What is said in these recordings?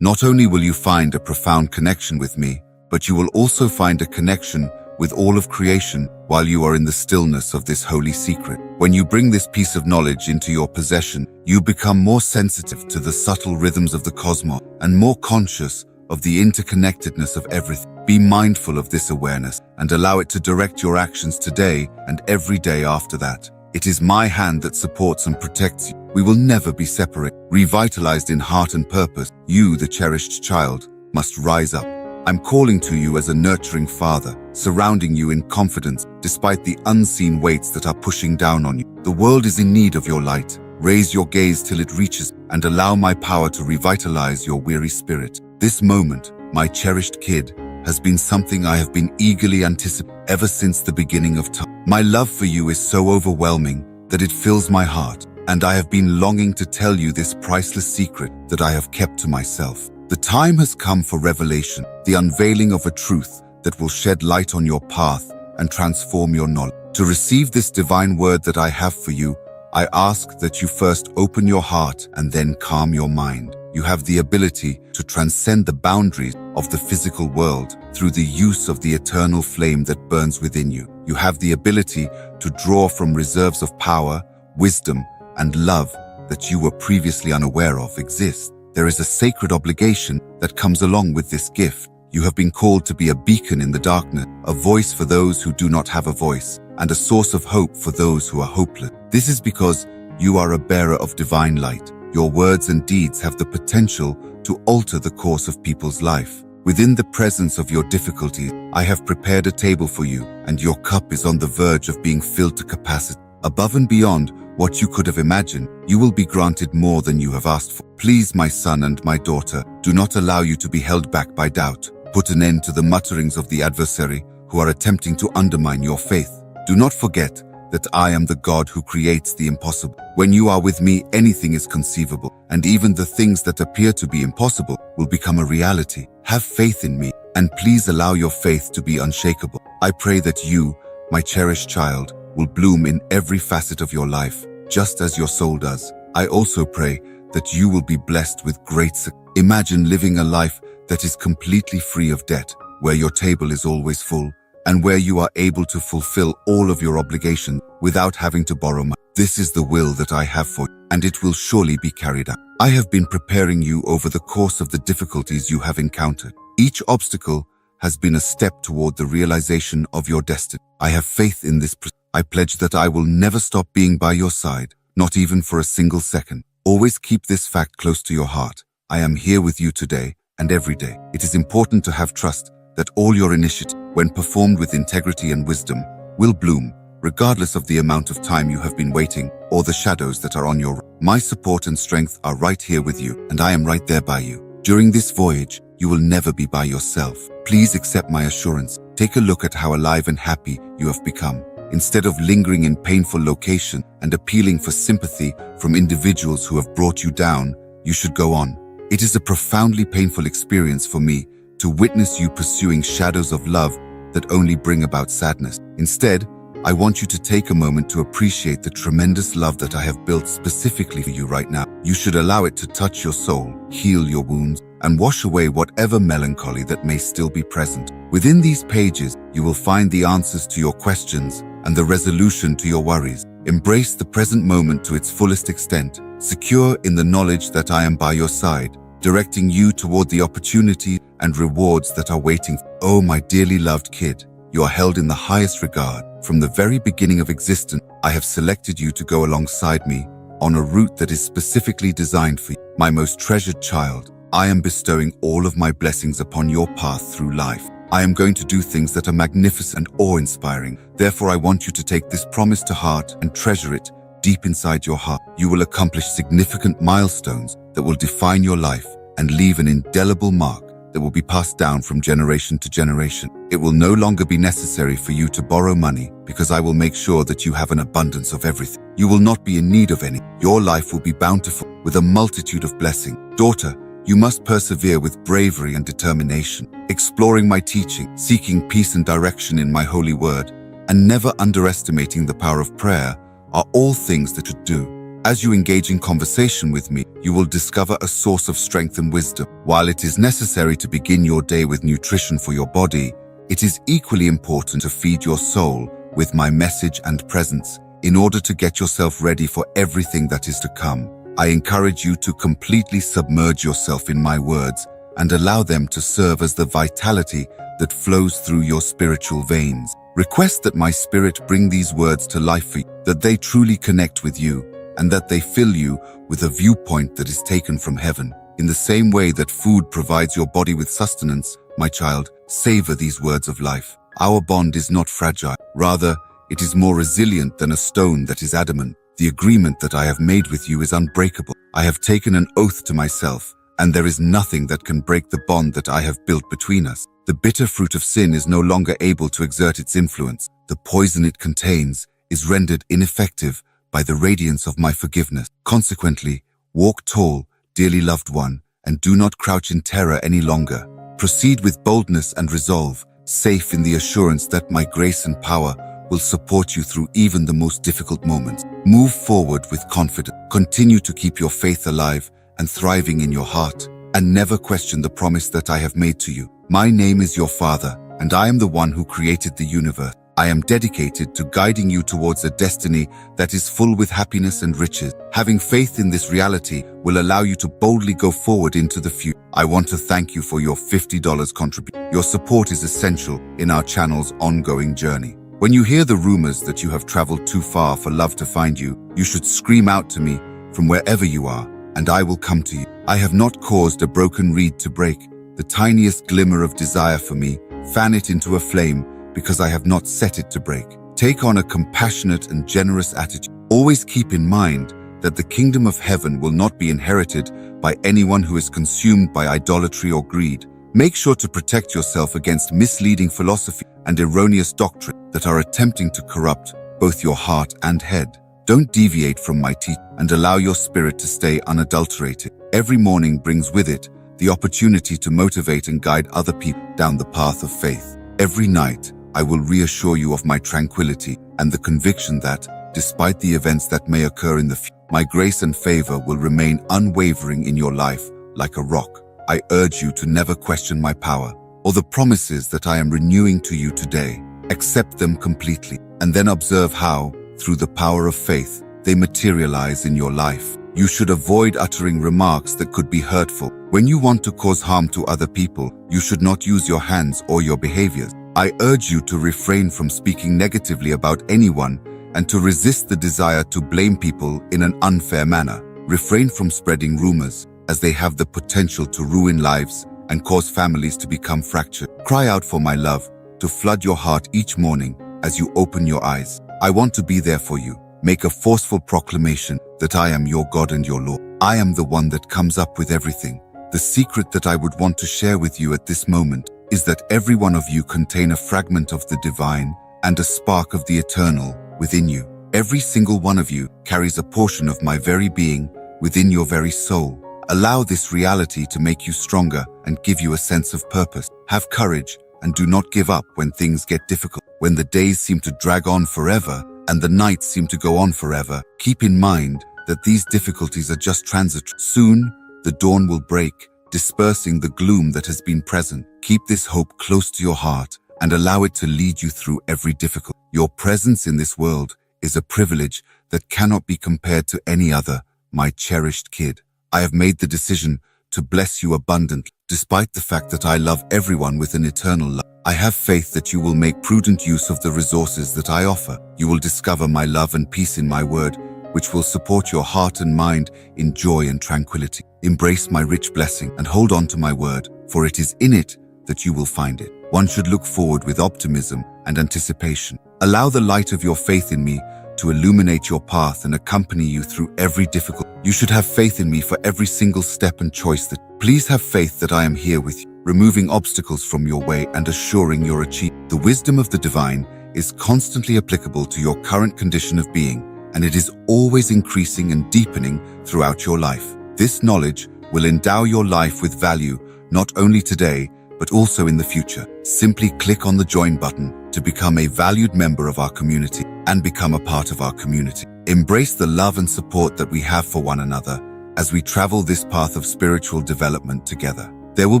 Not only will you find a profound connection with me, but you will also find a connection with all of creation while you are in the stillness of this holy secret. When you bring this piece of knowledge into your possession, you become more sensitive to the subtle rhythms of the cosmos and more conscious of the interconnectedness of everything. Be mindful of this awareness and allow it to direct your actions today and every day after that. It is my hand that supports and protects you. We will never be separate. Revitalized in heart and purpose, you, the cherished child, must rise up. I'm calling to you as a nurturing father, surrounding you in confidence despite the unseen weights that are pushing down on you. The world is in need of your light. Raise your gaze till it reaches and allow my power to revitalize your weary spirit. This moment, my cherished kid, has been something I have been eagerly anticipating ever since the beginning of time. My love for you is so overwhelming that it fills my heart, and I have been longing to tell you this priceless secret that I have kept to myself. The time has come for revelation, the unveiling of a truth that will shed light on your path and transform your knowledge. To receive this divine word that I have for you, I ask that you first open your heart and then calm your mind. You have the ability to transcend the boundaries of the physical world through the use of the eternal flame that burns within you. You have the ability to draw from reserves of power, wisdom, and love that you were previously unaware of exist. There is a sacred obligation that comes along with this gift. You have been called to be a beacon in the darkness, a voice for those who do not have a voice, and a source of hope for those who are hopeless. This is because you are a bearer of divine light. Your words and deeds have the potential to alter the course of people's life. Within the presence of your difficulties, I have prepared a table for you, and your cup is on the verge of being filled to capacity. Above and beyond what you could have imagined, you will be granted more than you have asked for. Please, my son and my daughter, do not allow you to be held back by doubt. Put an end to the mutterings of the adversary who are attempting to undermine your faith. Do not forget that I am the God who creates the impossible. When you are with me, anything is conceivable, and even the things that appear to be impossible will become a reality. Have faith in me, and please allow your faith to be unshakable. I pray that you, my cherished child, will bloom in every facet of your life, just as your soul does. I also pray that you will be blessed with great success. Imagine living a life that is completely free of debt, where your table is always full, and where you are able to fulfill all of your obligations without having to borrow money. This is the will that I have for you, and it will surely be carried out. I have been preparing you over the course of the difficulties you have encountered. Each obstacle has been a step toward the realization of your destiny. I have faith in this. I pledge that I will never stop being by your side, not even for a single second. Always keep this fact close to your heart. I am here with you today and every day. It is important to have trust that all your initiatives, when performed with integrity and wisdom, will bloom, regardless of the amount of time you have been waiting or the shadows that are on your road. My support and strength are right here with you, and I am right there by you. During this voyage, you will never be by yourself. Please accept my assurance. Take a look at how alive and happy you have become. Instead of lingering in painful location and appealing for sympathy from individuals who have brought you down, you should go on. It is a profoundly painful experience for me to witness you pursuing shadows of love that only bring about sadness. Instead, I want you to take a moment to appreciate the tremendous love that I have built specifically for you right now. You should allow it to touch your soul, heal your wounds, and wash away whatever melancholy that may still be present. Within these pages, you will find the answers to your questions and the resolution to your worries. Embrace the present moment to its fullest extent, secure in the knowledge that I am by your side, directing you toward the opportunity and rewards that are waiting. Oh, my dearly loved kid, you are held in the highest regard. From the very beginning of existence, I have selected you to go alongside me on a route that is specifically designed for you. My most treasured child, I am bestowing all of my blessings upon your path through life. I am going to do things that are magnificent and awe-inspiring. Therefore, I want you to take this promise to heart and treasure it deep inside your heart. You will accomplish significant milestones that will define your life and leave an indelible mark that will be passed down from generation to generation. It will no longer be necessary for you to borrow money because I will make sure that you have an abundance of everything. You will not be in need of any. Your life will be bountiful with a multitude of blessings. Daughter, you must persevere with bravery and determination, exploring my teaching, seeking peace and direction in my holy word, and never underestimating the power of prayer are all things that you do. As you engage in conversation with me, you will discover a source of strength and wisdom. While it is necessary to begin your day with nutrition for your body, it is equally important to feed your soul with my message and presence in order to get yourself ready for everything that is to come. I encourage you to completely submerge yourself in my words and allow them to serve as the vitality that flows through your spiritual veins. Request that my spirit bring these words to life for you, that they truly connect with you, and that they fill you with a viewpoint that is taken from heaven. In the same way that food provides your body with sustenance, my child, savor these words of life. Our bond is not fragile. Rather, it is more resilient than a stone that is adamant. The agreement that I have made with you is unbreakable. I have taken an oath to myself, and there is nothing that can break the bond that I have built between us. The bitter fruit of sin is no longer able to exert its influence. The poison it contains is rendered ineffective by the radiance of my forgiveness. Consequently, walk tall, dearly loved one, and do not crouch in terror any longer. Proceed with boldness and resolve, safe in the assurance that my grace and power will support you through even the most difficult moments. Move forward with confidence. Continue to keep your faith alive and thriving in your heart, and never question the promise that I have made to you. My name is your Father, and I am the one who created the universe. I am dedicated to guiding you towards a destiny that is full with happiness and riches. Having faith in this reality will allow you to boldly go forward into the future. I want to thank you for your $50 contribution. Your support is essential in our channel's ongoing journey. When you hear the rumors that you have traveled too far for love to find you, you should scream out to me from wherever you are, and I will come to you. I have not caused a broken reed to break. The tiniest glimmer of desire for me, fan it into a flame, because I have not set it to break. Take on a compassionate and generous attitude. Always keep in mind that the kingdom of heaven will not be inherited by anyone who is consumed by idolatry or greed. Make sure to protect yourself against misleading philosophy and erroneous doctrine that are attempting to corrupt both your heart and head. Don't deviate from my teaching and allow your spirit to stay unadulterated. Every morning brings with it the opportunity to motivate and guide other people down the path of faith. Every night, I will reassure you of my tranquility and the conviction that, despite the events that may occur in the future, my grace and favor will remain unwavering in your life like a rock. I urge you to never question my power or the promises that I am renewing to you today. Accept them completely and then observe how, through the power of faith, they materialize in your life. You should avoid uttering remarks that could be hurtful. When you want to cause harm to other people, you should not use your hands or your behaviors. I urge you to refrain from speaking negatively about anyone and to resist the desire to blame people in an unfair manner. Refrain from spreading rumors, as they have the potential to ruin lives and cause families to become fractured. Cry out for my love to flood your heart each morning as you open your eyes. I want to be there for you. Make a forceful proclamation that I am your God and your Lord. I am the one that comes up with everything. The secret that I would want to share with you at this moment is that every one of you contain a fragment of the divine and a spark of the eternal within you. Every single one of you carries a portion of my very being within your very soul. Allow this reality to make you stronger and give you a sense of purpose. Have courage and do not give up when things get difficult. When the days seem to drag on forever and the nights seem to go on forever, keep in mind that these difficulties are just transitory. Soon, the dawn will break, dispersing the gloom that has been present. Keep this hope close to your heart and allow it to lead you through every difficulty. Your presence in this world is a privilege that cannot be compared to any other, my cherished kid. I have made the decision to bless you abundantly, despite the fact that I love everyone with an eternal love. I have faith that you will make prudent use of the resources that I offer. You will discover my love and peace in my word, which will support your heart and mind in joy and tranquility. Embrace my rich blessing and hold on to my word, for it is in it that you will find it. One should look forward with optimism and anticipation. Allow the light of your faith in me to illuminate your path and accompany you through every difficulty. You should have faith in me for every single step and choice that. Please have faith that I am here with you, removing obstacles from your way and assuring your achievement. The wisdom of the divine is constantly applicable to your current condition of being, and it is always increasing and deepening throughout your life. This knowledge will endow your life with value, not only today, but also in the future. Simply click on the join button to become a valued member of our community and become a part of our community. Embrace the love and support that we have for one another as we travel this path of spiritual development together. There will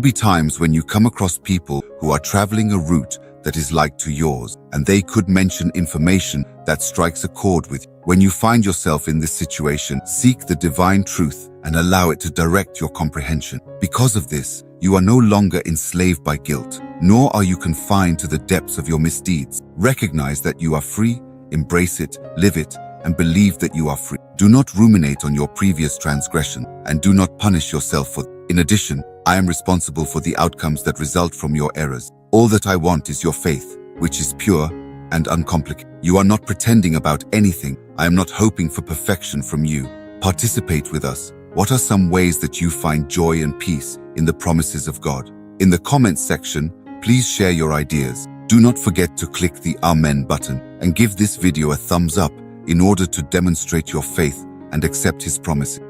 be times when you come across people who are traveling a route that is like to yours, and they could mention information that strikes a chord with you. When you find yourself in this situation, seek the divine truth and allow it to direct your comprehension. Because of this, you are no longer enslaved by guilt, nor are you confined to the depths of your misdeeds. Recognize that you are free, embrace it, live it, and believe that you are free. Do not ruminate on your previous transgression, and do not punish yourself for it. In addition, I am responsible for the outcomes that result from your errors. All that I want is your faith, which is pure and uncomplicated. You are not pretending about anything. I am not hoping for perfection from you. Participate with us. What are some ways that you find joy and peace in the promises of God? In the comments section, please share your ideas. Do not forget to click the Amen button and give this video a thumbs up in order to demonstrate your faith and accept His promises.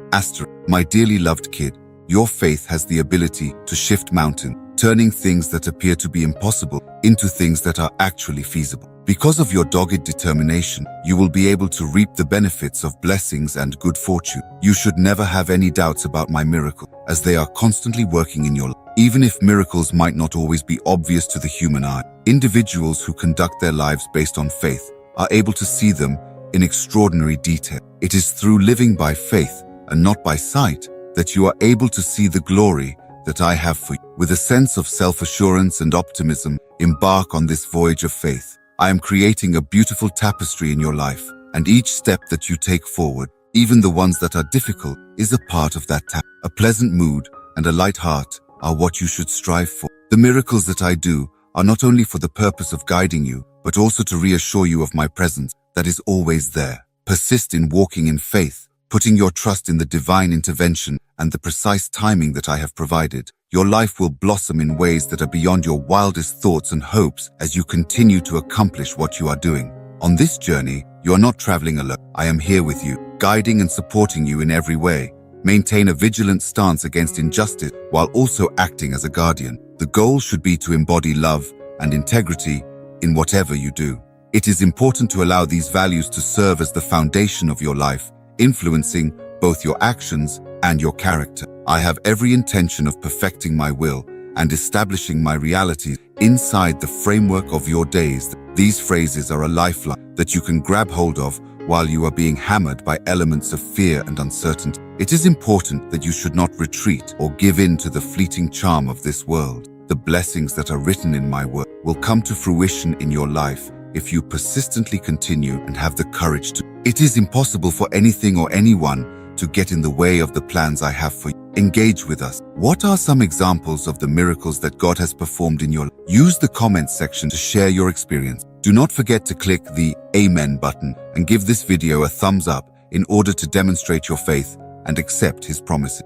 My dearly loved kid, your faith has the ability to shift mountains, turning things that appear to be impossible into things that are actually feasible. Because of your dogged determination, you will be able to reap the benefits of blessings and good fortune. You should never have any doubts about my miracle, as they are constantly working in your life. Even if miracles might not always be obvious to the human eye, individuals who conduct their lives based on faith are able to see them in extraordinary detail. It is through living by faith and not by sight that you are able to see the glory that I have for you. With a sense of self-assurance and optimism, embark on this voyage of faith. I am creating a beautiful tapestry in your life, and each step that you take forward, even the ones that are difficult, is a part of that tapestry. A pleasant mood and a light heart are what you should strive for. The miracles that I do are not only for the purpose of guiding you, but also to reassure you of my presence that is always there. Persist in walking in faith, putting your trust in the divine intervention and the precise timing that I have provided. Your life will blossom in ways that are beyond your wildest thoughts and hopes as you continue to accomplish what you are doing. On this journey, you are not traveling alone. I am here with you, guiding and supporting you in every way. Maintain a vigilant stance against injustice while also acting as a guardian. The goal should be to embody love and integrity in whatever you do. It is important to allow these values to serve as the foundation of your life, influencing both your actions and your character. I have every intention of perfecting my will and establishing my reality inside the framework of your days. These phrases are a lifeline that you can grab hold of while you are being hammered by elements of fear and uncertainty. It is important that you should not retreat or give in to the fleeting charm of this world. The blessings that are written in my word will come to fruition in your life if you persistently continue and have the courage to. It is impossible for anything or anyone to get in the way of the plans I have for you. Engage with us. What are some examples of the miracles that God has performed in your life? Use the comments section to share your experience. Do not forget to click the Amen button and give this video a thumbs up in order to demonstrate your faith and accept His promises.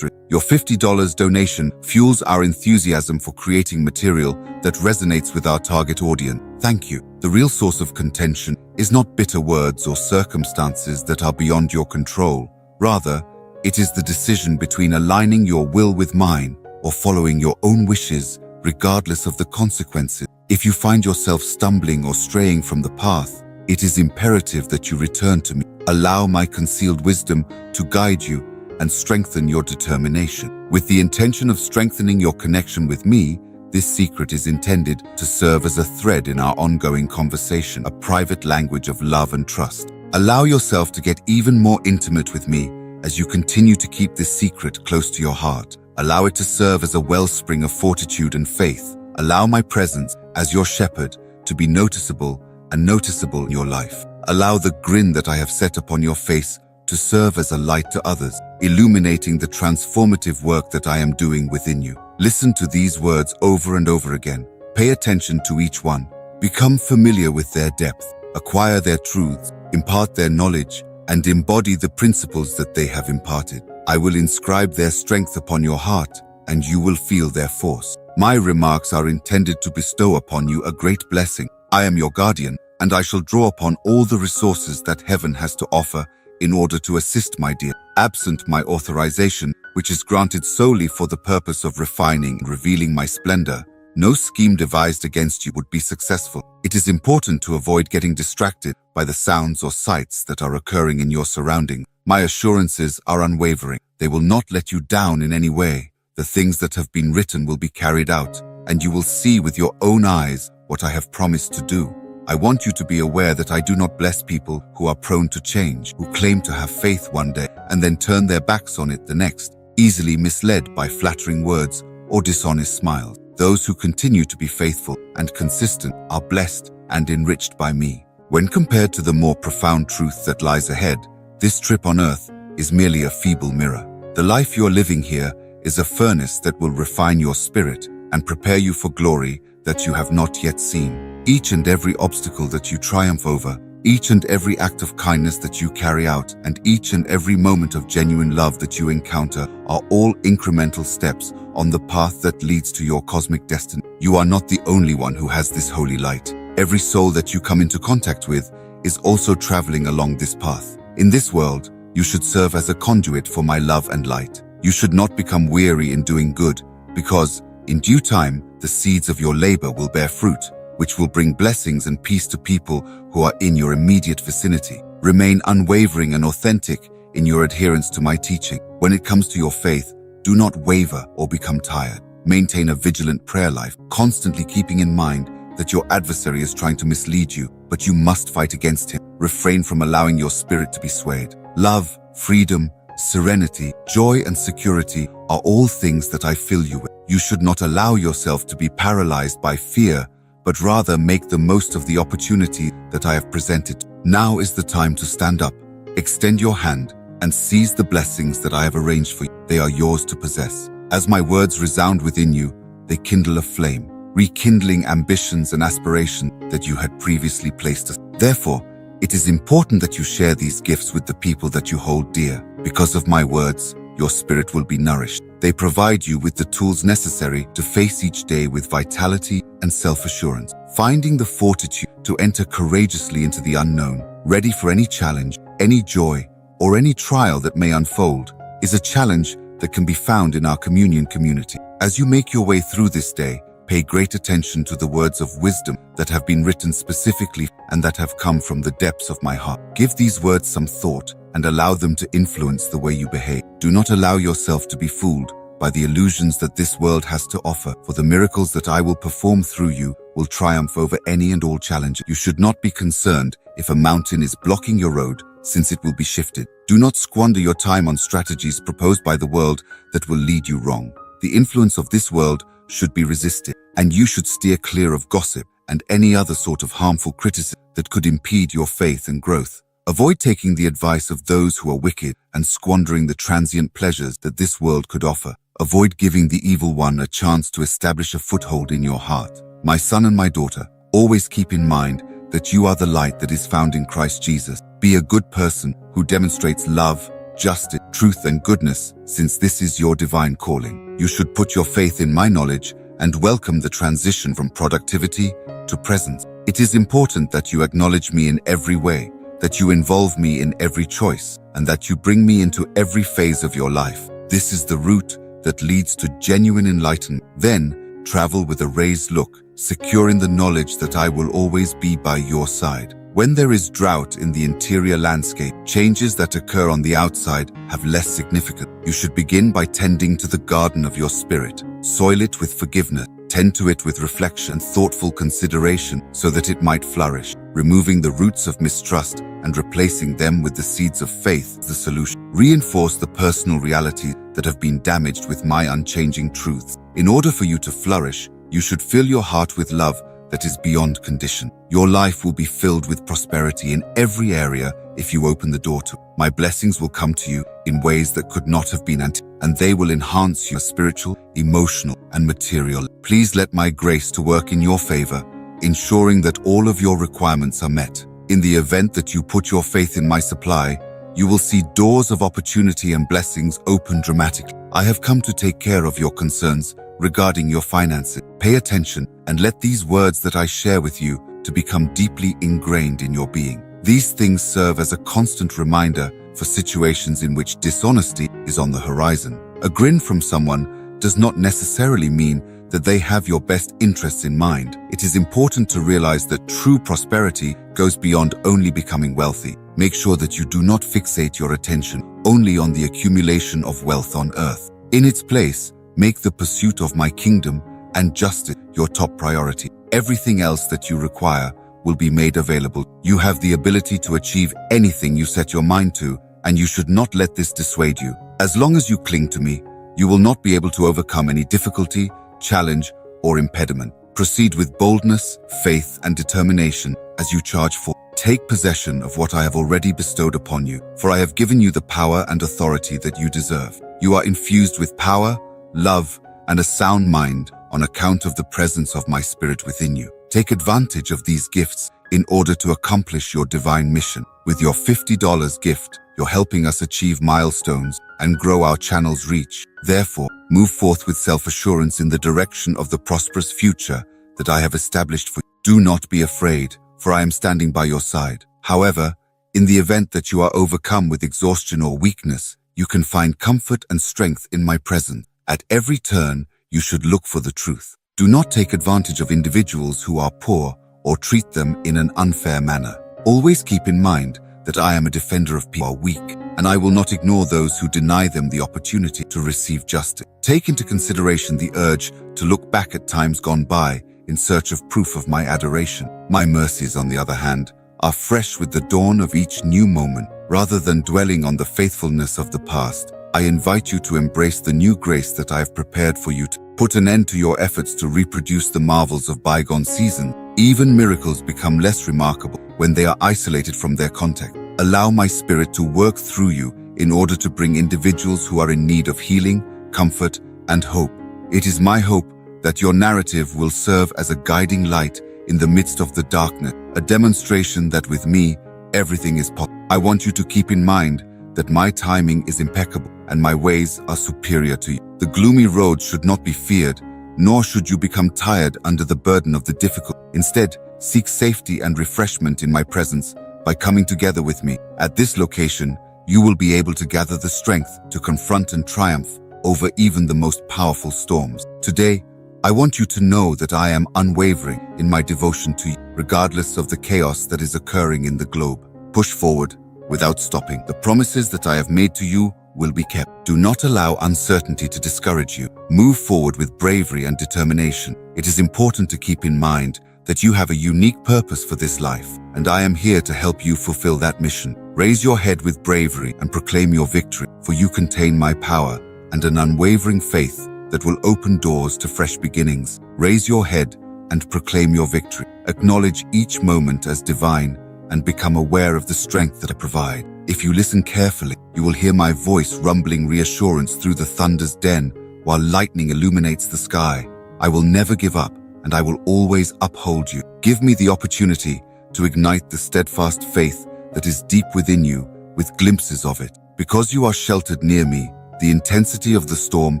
Your $50 donation fuels our enthusiasm for creating material that resonates with our target audience. Thank you. The real source of contention is not bitter words or circumstances that are beyond your control. Rather, it is the decision between aligning your will with mine or following your own wishes, regardless of the consequences. If you find yourself stumbling or straying from the path, it is imperative that you return to me. Allow my concealed wisdom to guide you and strengthen your determination. With the intention of strengthening your connection with me, this secret is intended to serve as a thread in our ongoing conversation, a private language of love and trust. Allow yourself to get even more intimate with me as you continue to keep this secret close to your heart. Allow it to serve as a wellspring of fortitude and faith. Allow my presence as your shepherd to be noticeable and noticeable in your life. Allow the grin that I have set upon your face to serve as a light to others, illuminating the transformative work that I am doing within you. Listen to these words over and over again. Pay attention to each one. Become familiar with their depth. Acquire their truths. Impart their knowledge. And embody the principles that they have imparted. I will inscribe their strength upon your heart, and you will feel their force. My remarks are intended to bestow upon you a great blessing. I am your guardian, and I shall draw upon all the resources that heaven has to offer in order to assist my dear. Absent my authorization, which is granted solely for the purpose of refining and revealing my splendor, no scheme devised against you would be successful. It is important to avoid getting distracted by the sounds or sights that are occurring in your surroundings. My assurances are unwavering. They will not let you down in any way. The things that have been written will be carried out, and you will see with your own eyes what I have promised to do. I want you to be aware that I do not bless people who are prone to change, who claim to have faith one day and then turn their backs on it the next, easily misled by flattering words or dishonest smiles. Those who continue to be faithful and consistent are blessed and enriched by me. When compared to the more profound truth that lies ahead, this trip on earth is merely a feeble mirror. The life you're living here is a furnace that will refine your spirit and prepare you for glory that you have not yet seen. Each and every obstacle that you triumph over, each and every act of kindness that you carry out, and each and every moment of genuine love that you encounter are all incremental steps on the path that leads to your cosmic destiny. You are not the only one who has this holy light. Every soul that you come into contact with is also traveling along this path. In this world, you should serve as a conduit for my love and light. You should not become weary in doing good, because in due time, the seeds of your labor will bear fruit, which will bring blessings and peace to people who are in your immediate vicinity. Remain unwavering and authentic in your adherence to my teaching. When it comes to your faith, do not waver or become tired. Maintain a vigilant prayer life, constantly keeping in mind that your adversary is trying to mislead you, but you must fight against him. Refrain from allowing your spirit to be swayed. Love, freedom, serenity, joy, and security are all things that I fill you with. You should not allow yourself to be paralyzed by fear, but rather make the most of the opportunity that I have presented. Now is the time to stand up, extend your hand, and seize the blessings that I have arranged for you. They are yours to possess. As my words resound within you, they kindle a flame, rekindling ambitions and aspirations that you had previously placed aside. Therefore, it is important that you share these gifts with the people that you hold dear. Because of my words, your spirit will be nourished. They provide you with the tools necessary to face each day with vitality and self-assurance, finding the fortitude to enter courageously into the unknown, ready for any challenge, any joy, or any trial that may unfold, is a challenge that can be found in our communion community. As you make your way through this day, pay great attention to the words of wisdom that have been written specifically and that have come from the depths of my heart. Give these words some thought and allow them to influence the way you behave. Do not allow yourself to be fooled by the illusions that this world has to offer, for the miracles that I will perform through you will triumph over any and all challenges. You should not be concerned if a mountain is blocking your road, since it will be shifted. Do not squander your time on strategies proposed by the world that will lead you wrong. The influence of this world should be resisted, and you should steer clear of gossip and any other sort of harmful criticism that could impede your faith and growth. Avoid taking the advice of those who are wicked and squandering the transient pleasures that this world could offer. Avoid giving the evil one a chance to establish a foothold in your heart. My son and my daughter, always keep in mind that you are the light that is found in Christ Jesus. Be a good person who demonstrates love, justice, truth, and goodness, since this is your divine calling. You should put your faith in my knowledge and welcome the transition from productivity to presence. It is important that you acknowledge me in every way, that you involve me in every choice, and that you bring me into every phase of your life. This is the route that leads to genuine enlightenment. Then, travel with a raised look, secure in the knowledge that I will always be by your side. When there is drought in the interior landscape, changes that occur on the outside have less significance. You should begin by tending to the garden of your spirit. Soil it with forgiveness. Tend to it with reflection and thoughtful consideration so that it might flourish. Removing the roots of mistrust and replacing them with the seeds of faith is the solution. Reinforce the personal realities that have been damaged with my unchanging truths. In order for you to flourish, you should fill your heart with love that is beyond condition. Your life will be filled with prosperity in every area if you open the door to it. My blessings will come to you in ways that could not have been anticipated, and they will enhance your spiritual, emotional, and material. Please let my grace to work in your favor, ensuring that all of your requirements are met. In the event that you put your faith in my supply, you will see doors of opportunity and blessings open dramatically. I have come to take care of your concerns regarding your finances. Pay attention and let these words that I share with you to become deeply ingrained in your being. These things serve as a constant reminder for situations in which dishonesty is on the horizon. A grin from someone does not necessarily mean that they have your best interests in mind. It is important to realize that true prosperity goes beyond only becoming wealthy. Make sure that you do not fixate your attention only on the accumulation of wealth on earth. In its place, make the pursuit of my kingdom and justice your top priority. Everything else that you require will be made available. You have the ability to achieve anything you set your mind to, and you should not let this dissuade you. As long as you cling to me, you will not be able to overcome any difficulty, challenge, or impediment. Proceed with boldness, faith, and determination as you charge forth. Take possession of what I have already bestowed upon you, for I have given you the power and authority that you deserve. You are infused with power, love, and a sound mind on account of the presence of my Spirit within you. Take advantage of these gifts in order to accomplish your divine mission. With your $50 gift, you're helping us achieve milestones and grow our channel's reach. Therefore, move forth with self-assurance in the direction of the prosperous future that I have established for you. Do not be afraid, for I am standing by your side. However, in the event that you are overcome with exhaustion or weakness, you can find comfort and strength in my presence. At every turn, you should look for the truth. Do not take advantage of individuals who are poor or treat them in an unfair manner. Always keep in mind that I am a defender of people who are weak, and I will not ignore those who deny them the opportunity to receive justice. Take into consideration the urge to look back at times gone by in search of proof of my adoration. My mercies, on the other hand, are fresh with the dawn of each new moment. Rather than dwelling on the faithfulness of the past, I invite you to embrace the new grace that I have prepared for you to put an end to your efforts to reproduce the marvels of bygone seasons. Even miracles become less remarkable when they are isolated from their context. Allow my Spirit to work through you in order to bring individuals who are in need of healing, comfort, and hope. It is my hope that your narrative will serve as a guiding light in the midst of the darkness, a demonstration that with me, everything is possible. I want you to keep in mind that my timing is impeccable and my ways are superior to you. The gloomy road should not be feared, nor should you become tired under the burden of the difficult. Instead, seek safety and refreshment in my presence by coming together with me. At this location, you will be able to gather the strength to confront and triumph over even the most powerful storms. Today, I want you to know that I am unwavering in my devotion to you, regardless of the chaos that is occurring in the globe. Push forward without stopping. The promises that I have made to you will be kept. Do not allow uncertainty to discourage you. Move forward with bravery and determination. It is important to keep in mind that you have a unique purpose for this life, and I am here to help you fulfill that mission. Raise your head with bravery and proclaim your victory, for you contain my power and an unwavering faith that will open doors to fresh beginnings. Raise your head and proclaim your victory. Acknowledge each moment as divine and become aware of the strength that I provide. If you listen carefully, you will hear my voice rumbling reassurance through the thunder's den while lightning illuminates the sky. I will never give up, and I will always uphold you. Give me the opportunity to ignite the steadfast faith that is deep within you with glimpses of it. Because you are sheltered near me, the intensity of the storm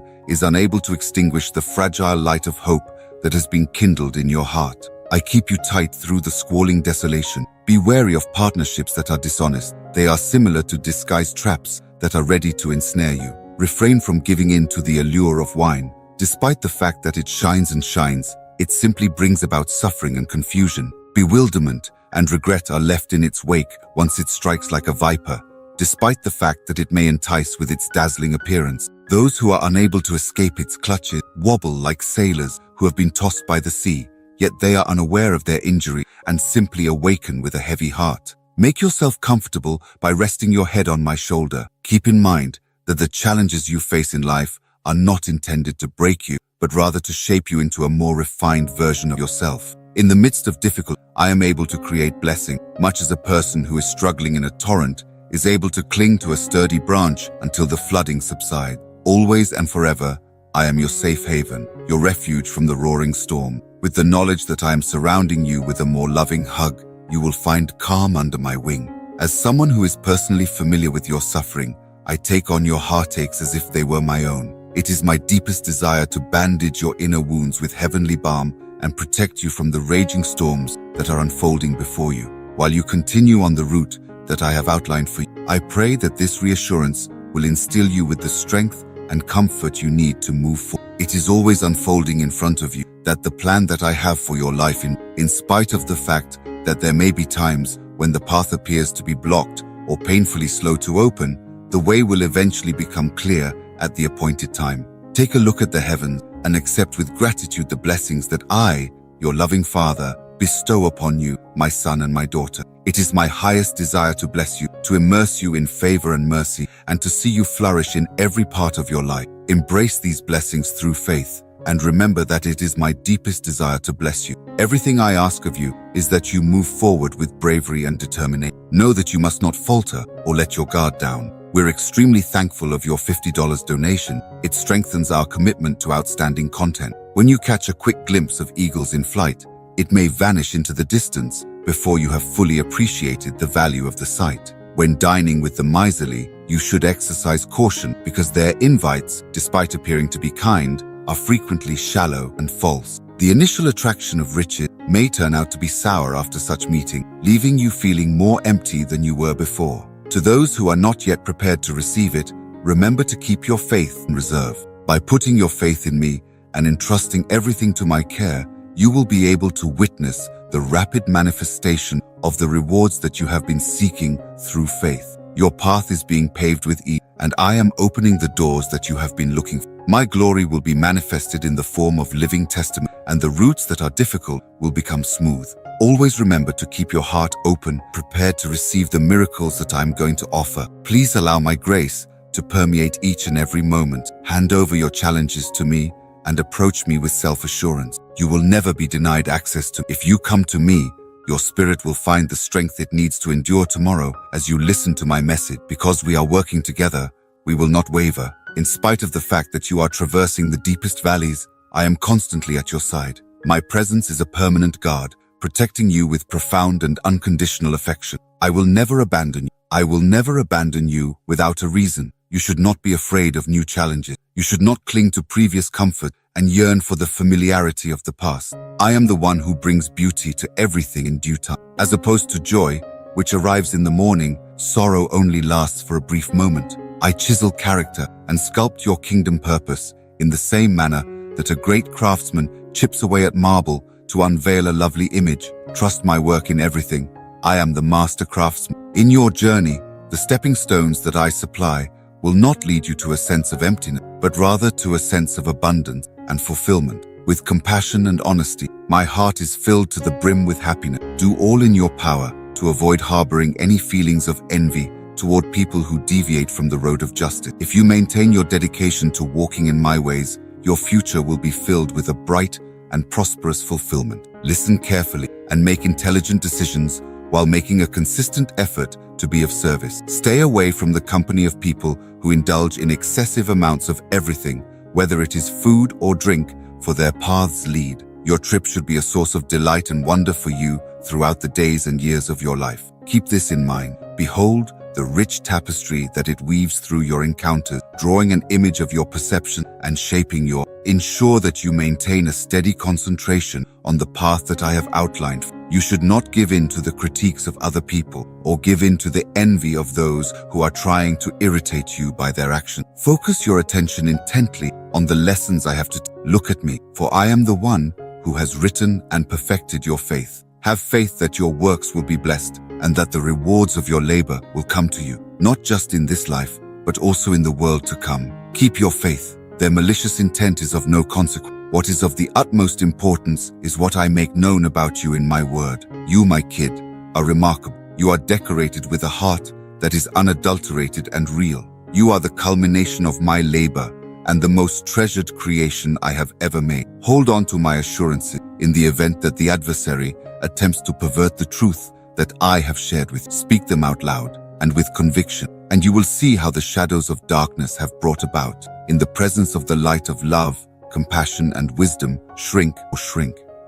is unable to extinguish the fragile light of hope that has been kindled in your heart. I keep you tight through the squalling desolation. Be wary of partnerships that are dishonest. They are similar to disguised traps that are ready to ensnare you. Refrain from giving in to the allure of wine. Despite the fact that it shines and shines, it simply brings about suffering and confusion. Bewilderment and regret are left in its wake once it strikes like a viper, despite the fact that it may entice with its dazzling appearance. Those who are unable to escape its clutches wobble like sailors who have been tossed by the sea, yet they are unaware of their injury and simply awaken with a heavy heart. Make yourself comfortable by resting your head on my shoulder. Keep in mind that the challenges you face in life are not intended to break you, but rather to shape you into a more refined version of yourself. In the midst of difficulty, I am able to create blessing, much as a person who is struggling in a torrent is able to cling to a sturdy branch until the flooding subsides. Always and forever, I am your safe haven, your refuge from the roaring storm. With the knowledge that I am surrounding you with a more loving hug, you will find calm under my wing. As someone who is personally familiar with your suffering, I take on your heartaches as if they were my own. It is my deepest desire to bandage your inner wounds with heavenly balm and protect you from the raging storms that are unfolding before you. While you continue on the route that I have outlined for you, I pray that this reassurance will instill you with the strength and comfort you need to move forward. It is always unfolding in front of you, that the plan that I have for your life, in spite of the fact that there may be times when the path appears to be blocked or painfully slow to open, the way will eventually become clear at the appointed time. Take a look at the heavens and accept with gratitude the blessings that I, your loving Father, bestow upon you, my son and my daughter. It is my highest desire to bless you, to immerse you in favor and mercy, and to see you flourish in every part of your life. Embrace these blessings through faith, and remember that it is my deepest desire to bless you. Everything I ask of you is that you move forward with bravery and determination. Know that you must not falter or let your guard down. We're extremely thankful of your $50 donation. It strengthens our commitment to outstanding content. When you catch a quick glimpse of eagles in flight, it may vanish into the distance before you have fully appreciated the value of the sight. When dining with the miserly, you should exercise caution because their invites, despite appearing to be kind, are frequently shallow and false. The initial attraction of riches may turn out to be sour after such meeting, leaving you feeling more empty than you were before. To those who are not yet prepared to receive it, remember to keep your faith in reserve. By putting your faith in me and entrusting everything to my care, you will be able to witness the rapid manifestation of the rewards that you have been seeking through faith. Your path is being paved with ease, and I am opening the doors that you have been looking for. My glory will be manifested in the form of living testimony, and the routes that are difficult will become smooth. Always remember to keep your heart open, prepared to receive the miracles that I am going to offer. Please allow my grace to permeate each and every moment. Hand over your challenges to me and approach me with self-assurance. You will never be denied access to me. If you come to me, your spirit will find the strength it needs to endure tomorrow as you listen to my message. Because we are working together, we will not waver. In spite of the fact that you are traversing the deepest valleys, I am constantly at your side. My presence is a permanent guard, protecting you with profound and unconditional affection. I will never abandon you. I will never abandon you without a reason. You should not be afraid of new challenges. You should not cling to previous comfort and yearn for the familiarity of the past. I am the one who brings beauty to everything in due time. As opposed to joy, which arrives in the morning, sorrow only lasts for a brief moment. I chisel character and sculpt your kingdom purpose in the same manner that a great craftsman chips away at marble to unveil a lovely image. Trust my work in everything. I am the master craftsman. In your journey, the stepping stones that I supply will not lead you to a sense of emptiness, but rather to a sense of abundance and fulfillment. With compassion and honesty, my heart is filled to the brim with happiness. Do all in your power to avoid harboring any feelings of envy toward people who deviate from the road of justice. If you maintain your dedication to walking in my ways, your future will be filled with a bright and prosperous fulfillment. Listen carefully and make intelligent decisions while making a consistent effort to be of service. Stay away from the company of people who indulge in excessive amounts of everything, whether it is food or drink, for their paths lead. Your trip should be a source of delight and wonder for you throughout the days and years of your life. Keep this in mind. Behold the rich tapestry that it weaves through your encounters, drawing an image of your perception and shaping your. Ensure that you maintain a steady concentration on the path that I have outlined. You should not give in to the critiques of other people or give in to the envy of those who are trying to irritate you by their actions. Focus your attention intently on the lessons I have to look at me, for I am the one who has written and perfected your faith. Have faith that your works will be blessed and that the rewards of your labor will come to you, not just in this life, but also in the world to come. Keep your faith. Their malicious intent is of no consequence. What is of the utmost importance is what I make known about you in my word. You, my kid, are remarkable. You are decorated with a heart that is unadulterated and real. You are the culmination of my labor and the most treasured creation I have ever made. Hold on to my assurances in the event that the adversary attempts to pervert the truth that I have shared with you. Speak them out loud and with conviction, and you will see how the shadows of darkness have brought about, in the presence of the light of love, compassion, and wisdom, shrink.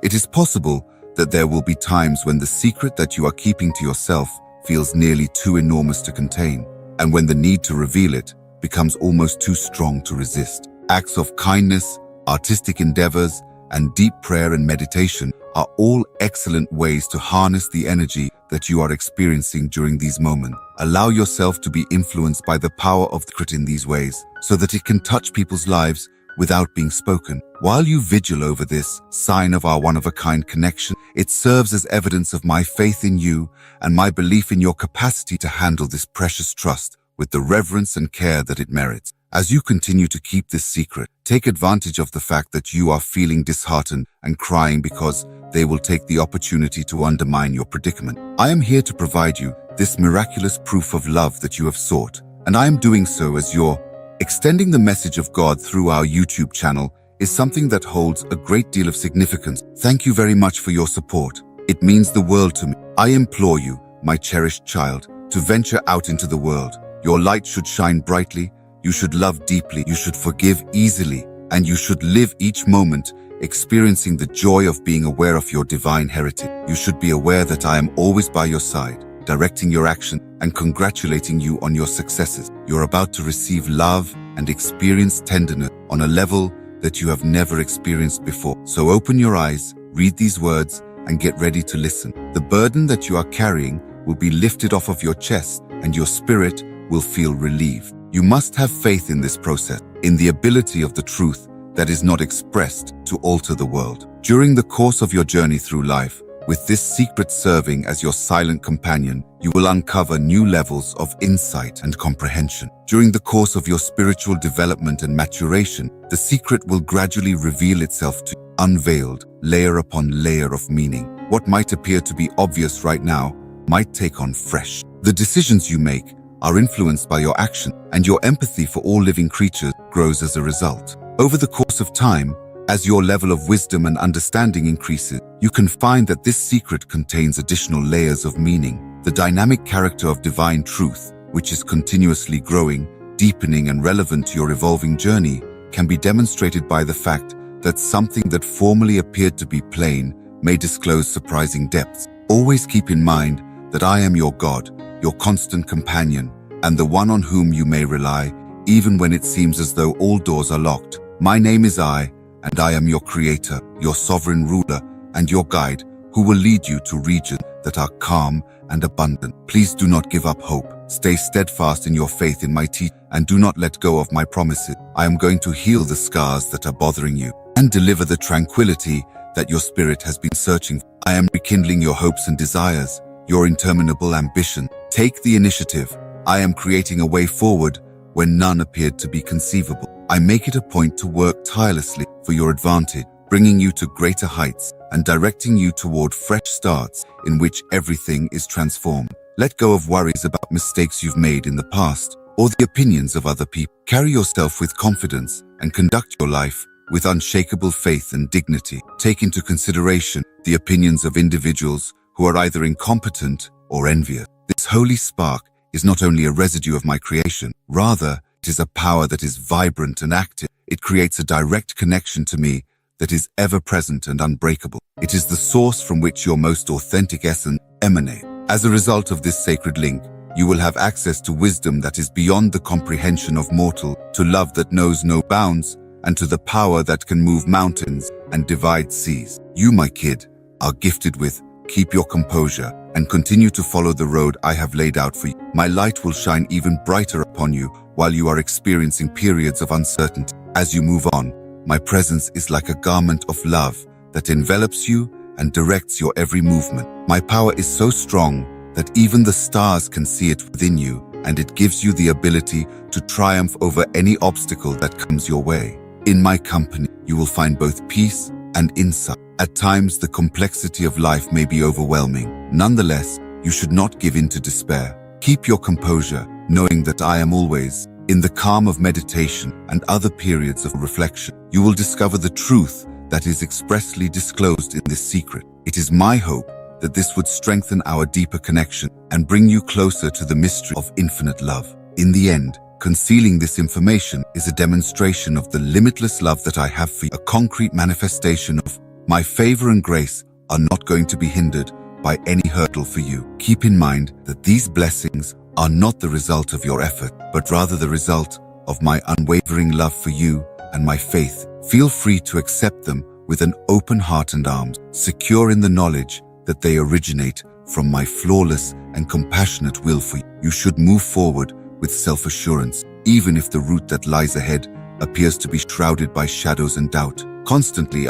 It is possible that there will be times when the secret that you are keeping to yourself feels nearly too enormous to contain, and when the need to reveal it becomes almost too strong to resist. Acts of kindness, artistic endeavors, and deep prayer and meditation are all excellent ways to harness the energy that you are experiencing during these moments. Allow yourself to be influenced by the power of the secret in these ways, so that it can touch people's lives without being spoken. While you vigil over this sign of our one-of-a-kind connection, it serves as evidence of my faith in you and my belief in your capacity to handle this precious trust with the reverence and care that it merits. As you continue to keep this secret, take advantage of the fact that you are feeling disheartened and crying because they will take the opportunity to undermine your predicament. I am here to provide you this miraculous proof of love that you have sought, and I am doing so as your extending the message of God through our YouTube channel is something that holds a great deal of significance. Thank you very much for your support. It means the world to me. I implore you, my cherished child, to venture out into the world. Your light should shine brightly, you should love deeply, you should forgive easily, and you should live each moment experiencing the joy of being aware of your divine heritage. You should be aware that I am always by your side, directing your action and congratulating you on your successes. You're about to receive love and experience tenderness on a level that you have never experienced before. So open your eyes, read these words, and get ready to listen. The burden that you are carrying will be lifted off of your chest, and your spirit will feel relieved. You must have faith in this process, in the ability of the truth that is not expressed to alter the world. During the course of your journey through life, with this secret serving as your silent companion, you will uncover new levels of insight and comprehension. During the course of your spiritual development and maturation, the secret will gradually reveal itself to you, unveiled, layer upon layer of meaning. What might appear to be obvious right now might take on fresh. The decisions you make are influenced by your action, and your empathy for all living creatures grows as a result. Over the course of time, as your level of wisdom and understanding increases, you can find that this secret contains additional layers of meaning. The dynamic character of divine truth, which is continuously growing, deepening, and relevant to your evolving journey, can be demonstrated by the fact that something that formerly appeared to be plain may disclose surprising depths. Always keep in mind that I am your God, your constant companion, and the one on whom you may rely, even when it seems as though all doors are locked. My name is I, and I am your creator, your sovereign ruler, and your guide, who will lead you to regions that are calm and abundant. Please do not give up hope. Stay steadfast in your faith in my teaching, and do not let go of my promises. I am going to heal the scars that are bothering you, and deliver the tranquility that your spirit has been searching for. I am rekindling your hopes and desires, your interminable ambition. Take the initiative. I am creating a way forward when none appeared to be conceivable. I make it a point to work tirelessly for your advantage, bringing you to greater heights and directing you toward fresh starts in which everything is transformed. Let go of worries about mistakes you've made in the past or the opinions of other people. Carry yourself with confidence and conduct your life with unshakable faith and dignity. Take into consideration the opinions of individuals who are either incompetent or envious. This holy spark is not only a residue of my creation, rather, it is a power that is vibrant and active. It creates a direct connection to me that is ever-present and unbreakable. It is the source from which your most authentic essence emanates. As a result of this sacred link, you will have access to wisdom that is beyond the comprehension of mortal, to love that knows no bounds, and to the power that can move mountains and divide seas. You, my kid, are gifted with. Keep your composure and continue to follow the road I have laid out for you. My light will shine even brighter upon you while you are experiencing periods of uncertainty. As you move on, my presence is like a garment of love that envelops you and directs your every movement. My power is so strong that even the stars can see it within you, and it gives you the ability to triumph over any obstacle that comes your way. In my company, you will find both peace and insight. At times, the complexity of life may be overwhelming. Nonetheless, you should not give in to despair. Keep your composure, knowing that I am always in the calm of meditation and other periods of reflection. You will discover the truth that is expressly disclosed in this secret. It is my hope that this would strengthen our deeper connection and bring you closer to the mystery of infinite love. In the end, concealing this information is a demonstration of the limitless love that I have for you. A concrete manifestation of my favor and grace are not going to be hindered by any hurdle for you. Keep in mind that these blessings are not the result of your effort, but rather the result of my unwavering love for you and my faith. Feel free to accept them with an open heart and arms, secure in the knowledge that they originate from my flawless and compassionate will for you. You should move forward with self-assurance, even if the route that lies ahead appears to be shrouded by shadows and doubt. Constantly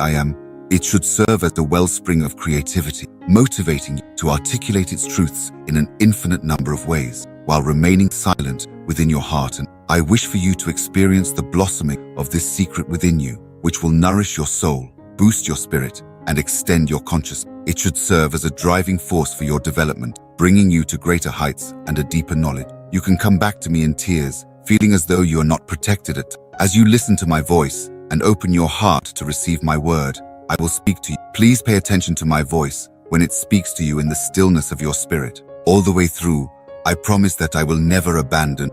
it should serve as the wellspring of creativity, motivating you to articulate its truths in an infinite number of ways, while remaining silent within your heart. And I wish for you to experience the blossoming of this secret within you, which will nourish your soul, boost your spirit, and extend your consciousness. It should serve as a driving force for your development, bringing you to greater heights and a deeper knowledge. You can come back to me in tears, feeling as though you are not protected as you listen to my voice and open your heart to receive my word. I will speak to you. Please pay attention to my voice when it speaks to you in the stillness of your spirit. All the way through, I promise that I will never abandon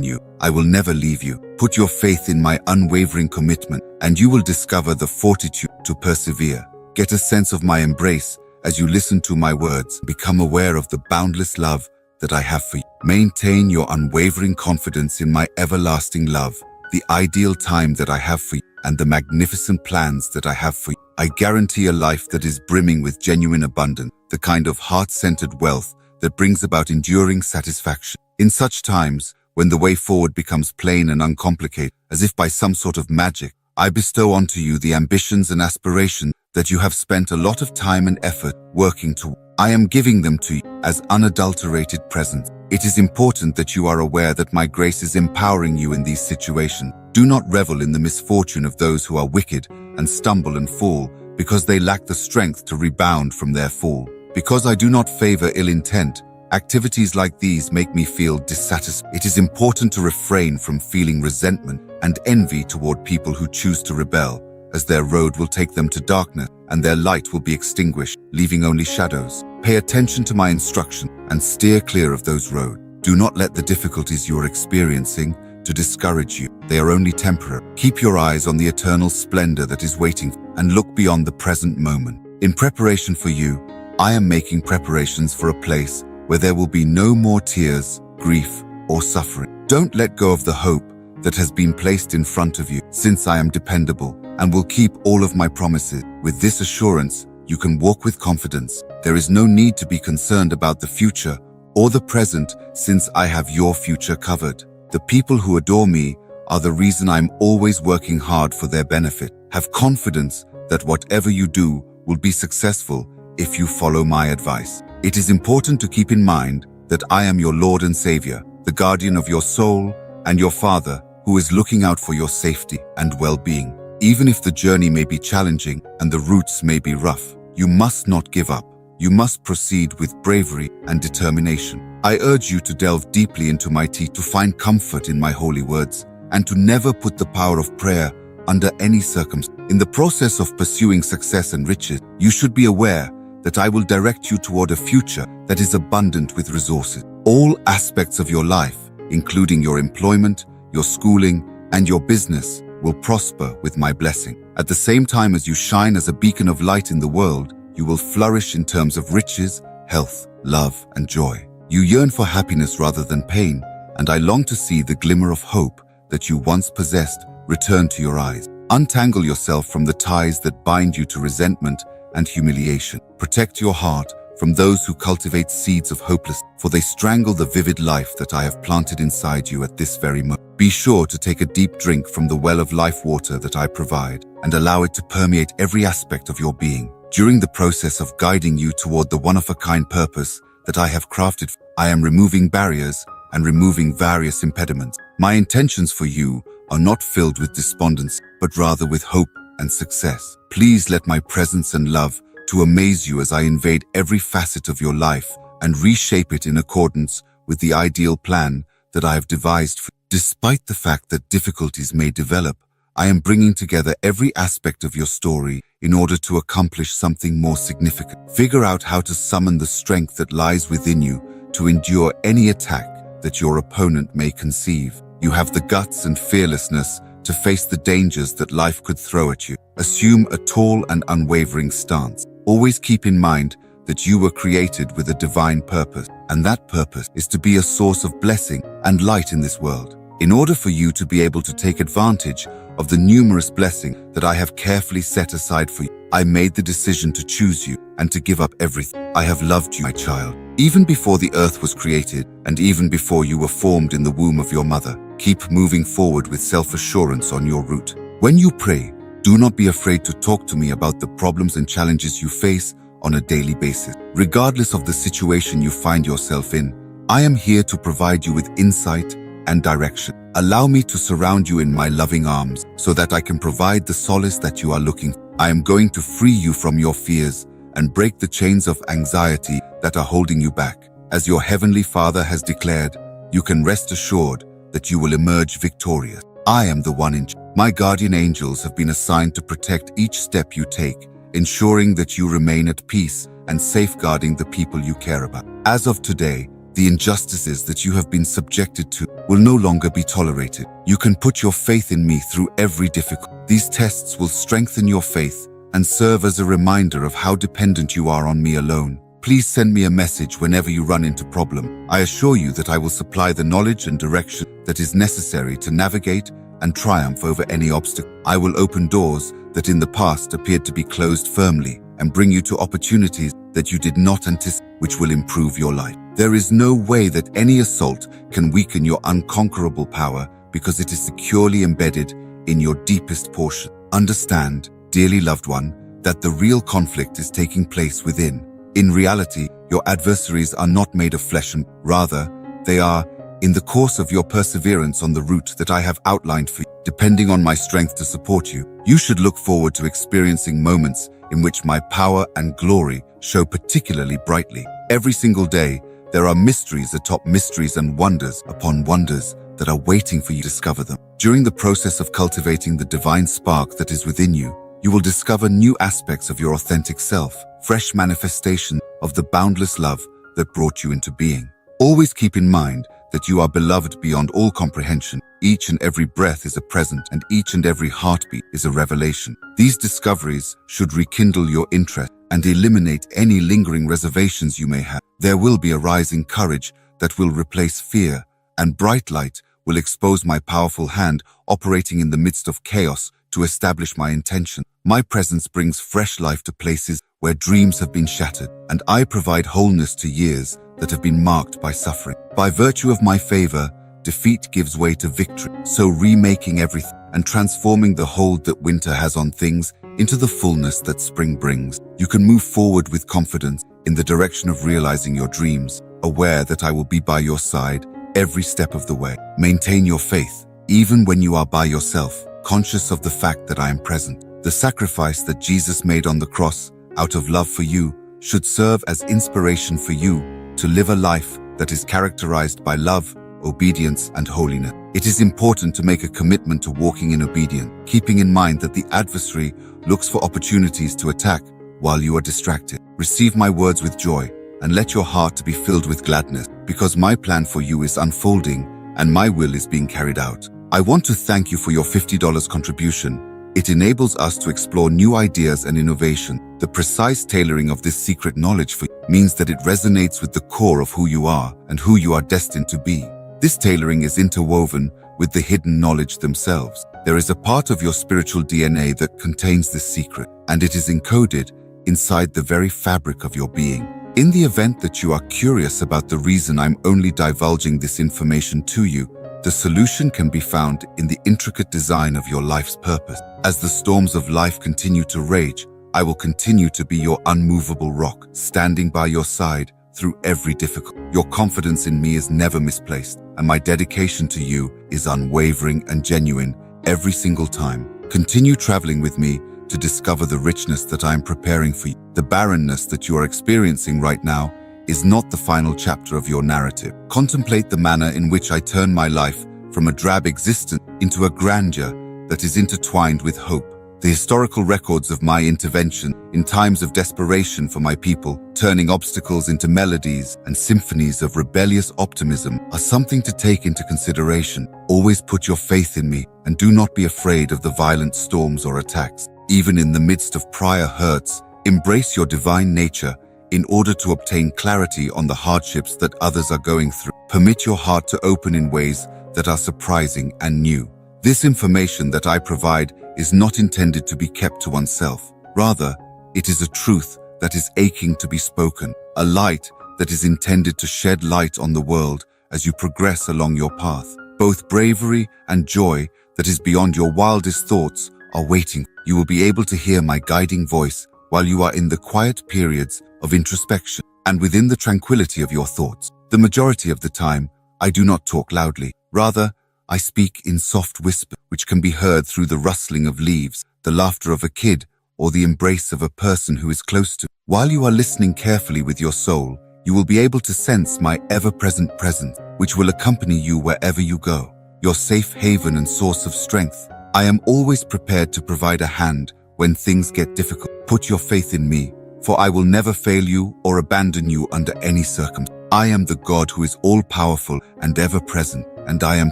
you. I will never leave you. Put your faith in my unwavering commitment, and you will discover the fortitude to persevere. Get a sense of my embrace as you listen to my words. Become aware of the boundless love that I have for you. Maintain your unwavering confidence in my everlasting love, the ideal time that I have for you, and the magnificent plans that I have for you. I guarantee a life that is brimming with genuine abundance, the kind of heart-centered wealth that brings about enduring satisfaction. In such times, when the way forward becomes plain and uncomplicated, as if by some sort of magic, I bestow onto you the ambitions and aspirations that you have spent a lot of time and effort working toward. I am giving them to you as unadulterated presents. It is important that you are aware that my grace is empowering you in these situations. Do not revel in the misfortune of those who are wicked and stumble and fall because they lack the strength to rebound from their fall. Because I do not favor ill intent, activities like these make me feel dissatisfied. It is important to refrain from feeling resentment and envy toward people who choose to rebel, as their road will take them to darkness and their light will be extinguished, leaving only shadows. Pay attention to my instruction and steer clear of those roads. Do not let the difficulties you are experiencing to discourage you. They are only temporary. Keep your eyes on the eternal splendor that is waiting and look beyond the present moment. In preparation for you, I am making preparations for a place where there will be no more tears, grief, or suffering. Don't let go of the hope that has been placed in front of you, since I am dependable and will keep all of my promises. With this assurance, you can walk with confidence. There is no need to be concerned about the future or the present, since I have your future covered. The people who adore me are the reason I'm always working hard for their benefit. Have confidence that whatever you do will be successful if you follow my advice. It is important to keep in mind that I am your Lord and Savior, the guardian of your soul, and your Father, who is looking out for your safety and well-being. Even if the journey may be challenging and the routes may be rough, you must not give up. You must proceed with bravery and determination. I urge you to delve deeply into my teaching, to find comfort in my holy words, and to never put the power of prayer under any circumstance. In the process of pursuing success and riches, you should be aware that I will direct you toward a future that is abundant with resources. All aspects of your life, including your employment, your schooling, and your business, will prosper with my blessing. At the same time as you shine as a beacon of light in the world, you will flourish in terms of riches, health, love, and joy. You yearn for happiness rather than pain, and I long to see the glimmer of hope that you once possessed return to your eyes. Untangle yourself from the ties that bind you to resentment and humiliation. Protect your heart from those who cultivate seeds of hopelessness, for they strangle the vivid life that I have planted inside you at this very moment. Be sure to take a deep drink from the well of life water that I provide and allow it to permeate every aspect of your being. During the process of guiding you toward the one-of-a-kind purpose that I have crafted, I am removing barriers and removing various impediments. My intentions for you are not filled with despondency, but rather with hope and success. Please let my presence and love to amaze you as I invade every facet of your life and reshape it in accordance with the ideal plan that I have devised for you. Despite the fact that difficulties may develop, I am bringing together every aspect of your story in order to accomplish something more significant. Figure out how to summon the strength that lies within you to endure any attack that your opponent may conceive. You have the guts and fearlessness to face the dangers that life could throw at you. Assume a tall and unwavering stance. Always keep in mind that you were created with a divine purpose, and that purpose is to be a source of blessing and light in this world. In order for you to be able to take advantage of the numerous blessings that I have carefully set aside for you, I made the decision to choose you. and to give up everything. I have loved you, my child, even before the earth was created and even before you were formed in the womb of your mother. Keep moving forward with self-assurance on your route. When you pray, do not be afraid to talk to me about the problems and challenges you face on a daily basis. Regardless of the situation you find yourself in, I am here to provide you with insight and direction. Allow me to surround you in my loving arms so that I can provide the solace that you are looking for. I am going to free you from your fears and break the chains of anxiety that are holding you back. As your Heavenly Father has declared, you can rest assured that you will emerge victorious. I am the one in charge. My guardian angels have been assigned to protect each step you take, ensuring that you remain at peace and safeguarding the people you care about. As of today, the injustices that you have been subjected to will no longer be tolerated. You can put your faith in me through every difficulty. These tests will strengthen your faith and serve as a reminder of how dependent you are on me alone. Please send me a message whenever you run into problem. I assure you that I will supply the knowledge and direction that is necessary to navigate and triumph over any obstacle. I will open doors that in the past appeared to be closed firmly and bring you to opportunities that you did not anticipate, which will improve your life. There is no way that any assault can weaken your unconquerable power because it is securely embedded in your deepest portion. Understand, dearly loved one, that the real conflict is taking place within. In reality, your adversaries are not made of flesh and rather, they are in the course of your perseverance on the route that I have outlined for you. Depending on my strength to support you, you should look forward to experiencing moments in which my power and glory show particularly brightly. Every single day, there are mysteries atop mysteries and wonders upon wonders that are waiting for you to discover them. During the process of cultivating the divine spark that is within you, you will discover new aspects of your authentic self, fresh manifestation of the boundless love that brought you into being. Always keep in mind that you are beloved beyond all comprehension. Each and every breath is a present, and each and every heartbeat is a revelation. These discoveries should rekindle your interest and eliminate any lingering reservations you may have. There will be a rising courage that will replace fear, and bright light will expose my powerful hand operating in the midst of chaos to establish my intention. My presence brings fresh life to places where dreams have been shattered, and I provide wholeness to years that have been marked by suffering. By virtue of my favor, defeat gives way to victory, so remaking everything and transforming the hold that winter has on things into the fullness that spring brings. You can move forward with confidence in the direction of realizing your dreams, aware that I will be by your side every step of the way. Maintain your faith, even when you are by yourself, conscious of the fact that I am present. The sacrifice that Jesus made on the cross, out of love for you, should serve as inspiration for you to live a life that is characterized by love, obedience, and holiness. It is important to make a commitment to walking in obedience, keeping in mind that the adversary looks for opportunities to attack while you are distracted. Receive my words with joy and let your heart to be filled with gladness, because my plan for you is unfolding and my will is being carried out. I want to thank you for your $50 contribution. It enables us to explore new ideas and innovation. The precise tailoring of this secret knowledge for you means that it resonates with the core of who you are and who you are destined to be. This tailoring is interwoven with the hidden knowledge themselves. There is a part of your spiritual DNA that contains this secret, and it is encoded inside the very fabric of your being. In the event that you are curious about the reason I'm only divulging this information to you, the solution can be found in the intricate design of your life's purpose. As the storms of life continue to rage, I will continue to be your unmovable rock, standing by your side through every difficulty. Your confidence in me is never misplaced, and my dedication to you is unwavering and genuine every single time. Continue traveling with me to discover the richness that I am preparing for you. The barrenness that you are experiencing right now is not the final chapter of your narrative. Contemplate the manner in which I turn my life from a drab existence into a grandeur that is intertwined with hope. The historical records of my intervention in times of desperation for my people, turning obstacles into melodies and symphonies of rebellious optimism, are something to take into consideration. Always put your faith in me and do not be afraid of the violent storms or attacks. Even in the midst of prior hurts, embrace your divine nature in order to obtain clarity on the hardships that others are going through. Permit your heart to open in ways that are surprising and new. This information that I provide is not intended to be kept to oneself. Rather, it is a truth that is aching to be spoken, a light that is intended to shed light on the world as you progress along your path. Both bravery and joy that is beyond your wildest thoughts are waiting. You will be able to hear my guiding voice while you are in the quiet periods of introspection and within the tranquility of your thoughts. The majority of the time, I do not talk loudly. Rather, I speak in soft whisper, which can be heard through the rustling of leaves, the laughter of a kid, or the embrace of a person who is close to. While you are listening carefully with your soul, you will be able to sense my ever-present presence, which will accompany you wherever you go, your safe haven and source of strength. I am always prepared to provide a hand when things get difficult. Put your faith in me, for I will never fail you or abandon you under any circumstance. I am the God who is all-powerful and ever-present, and I am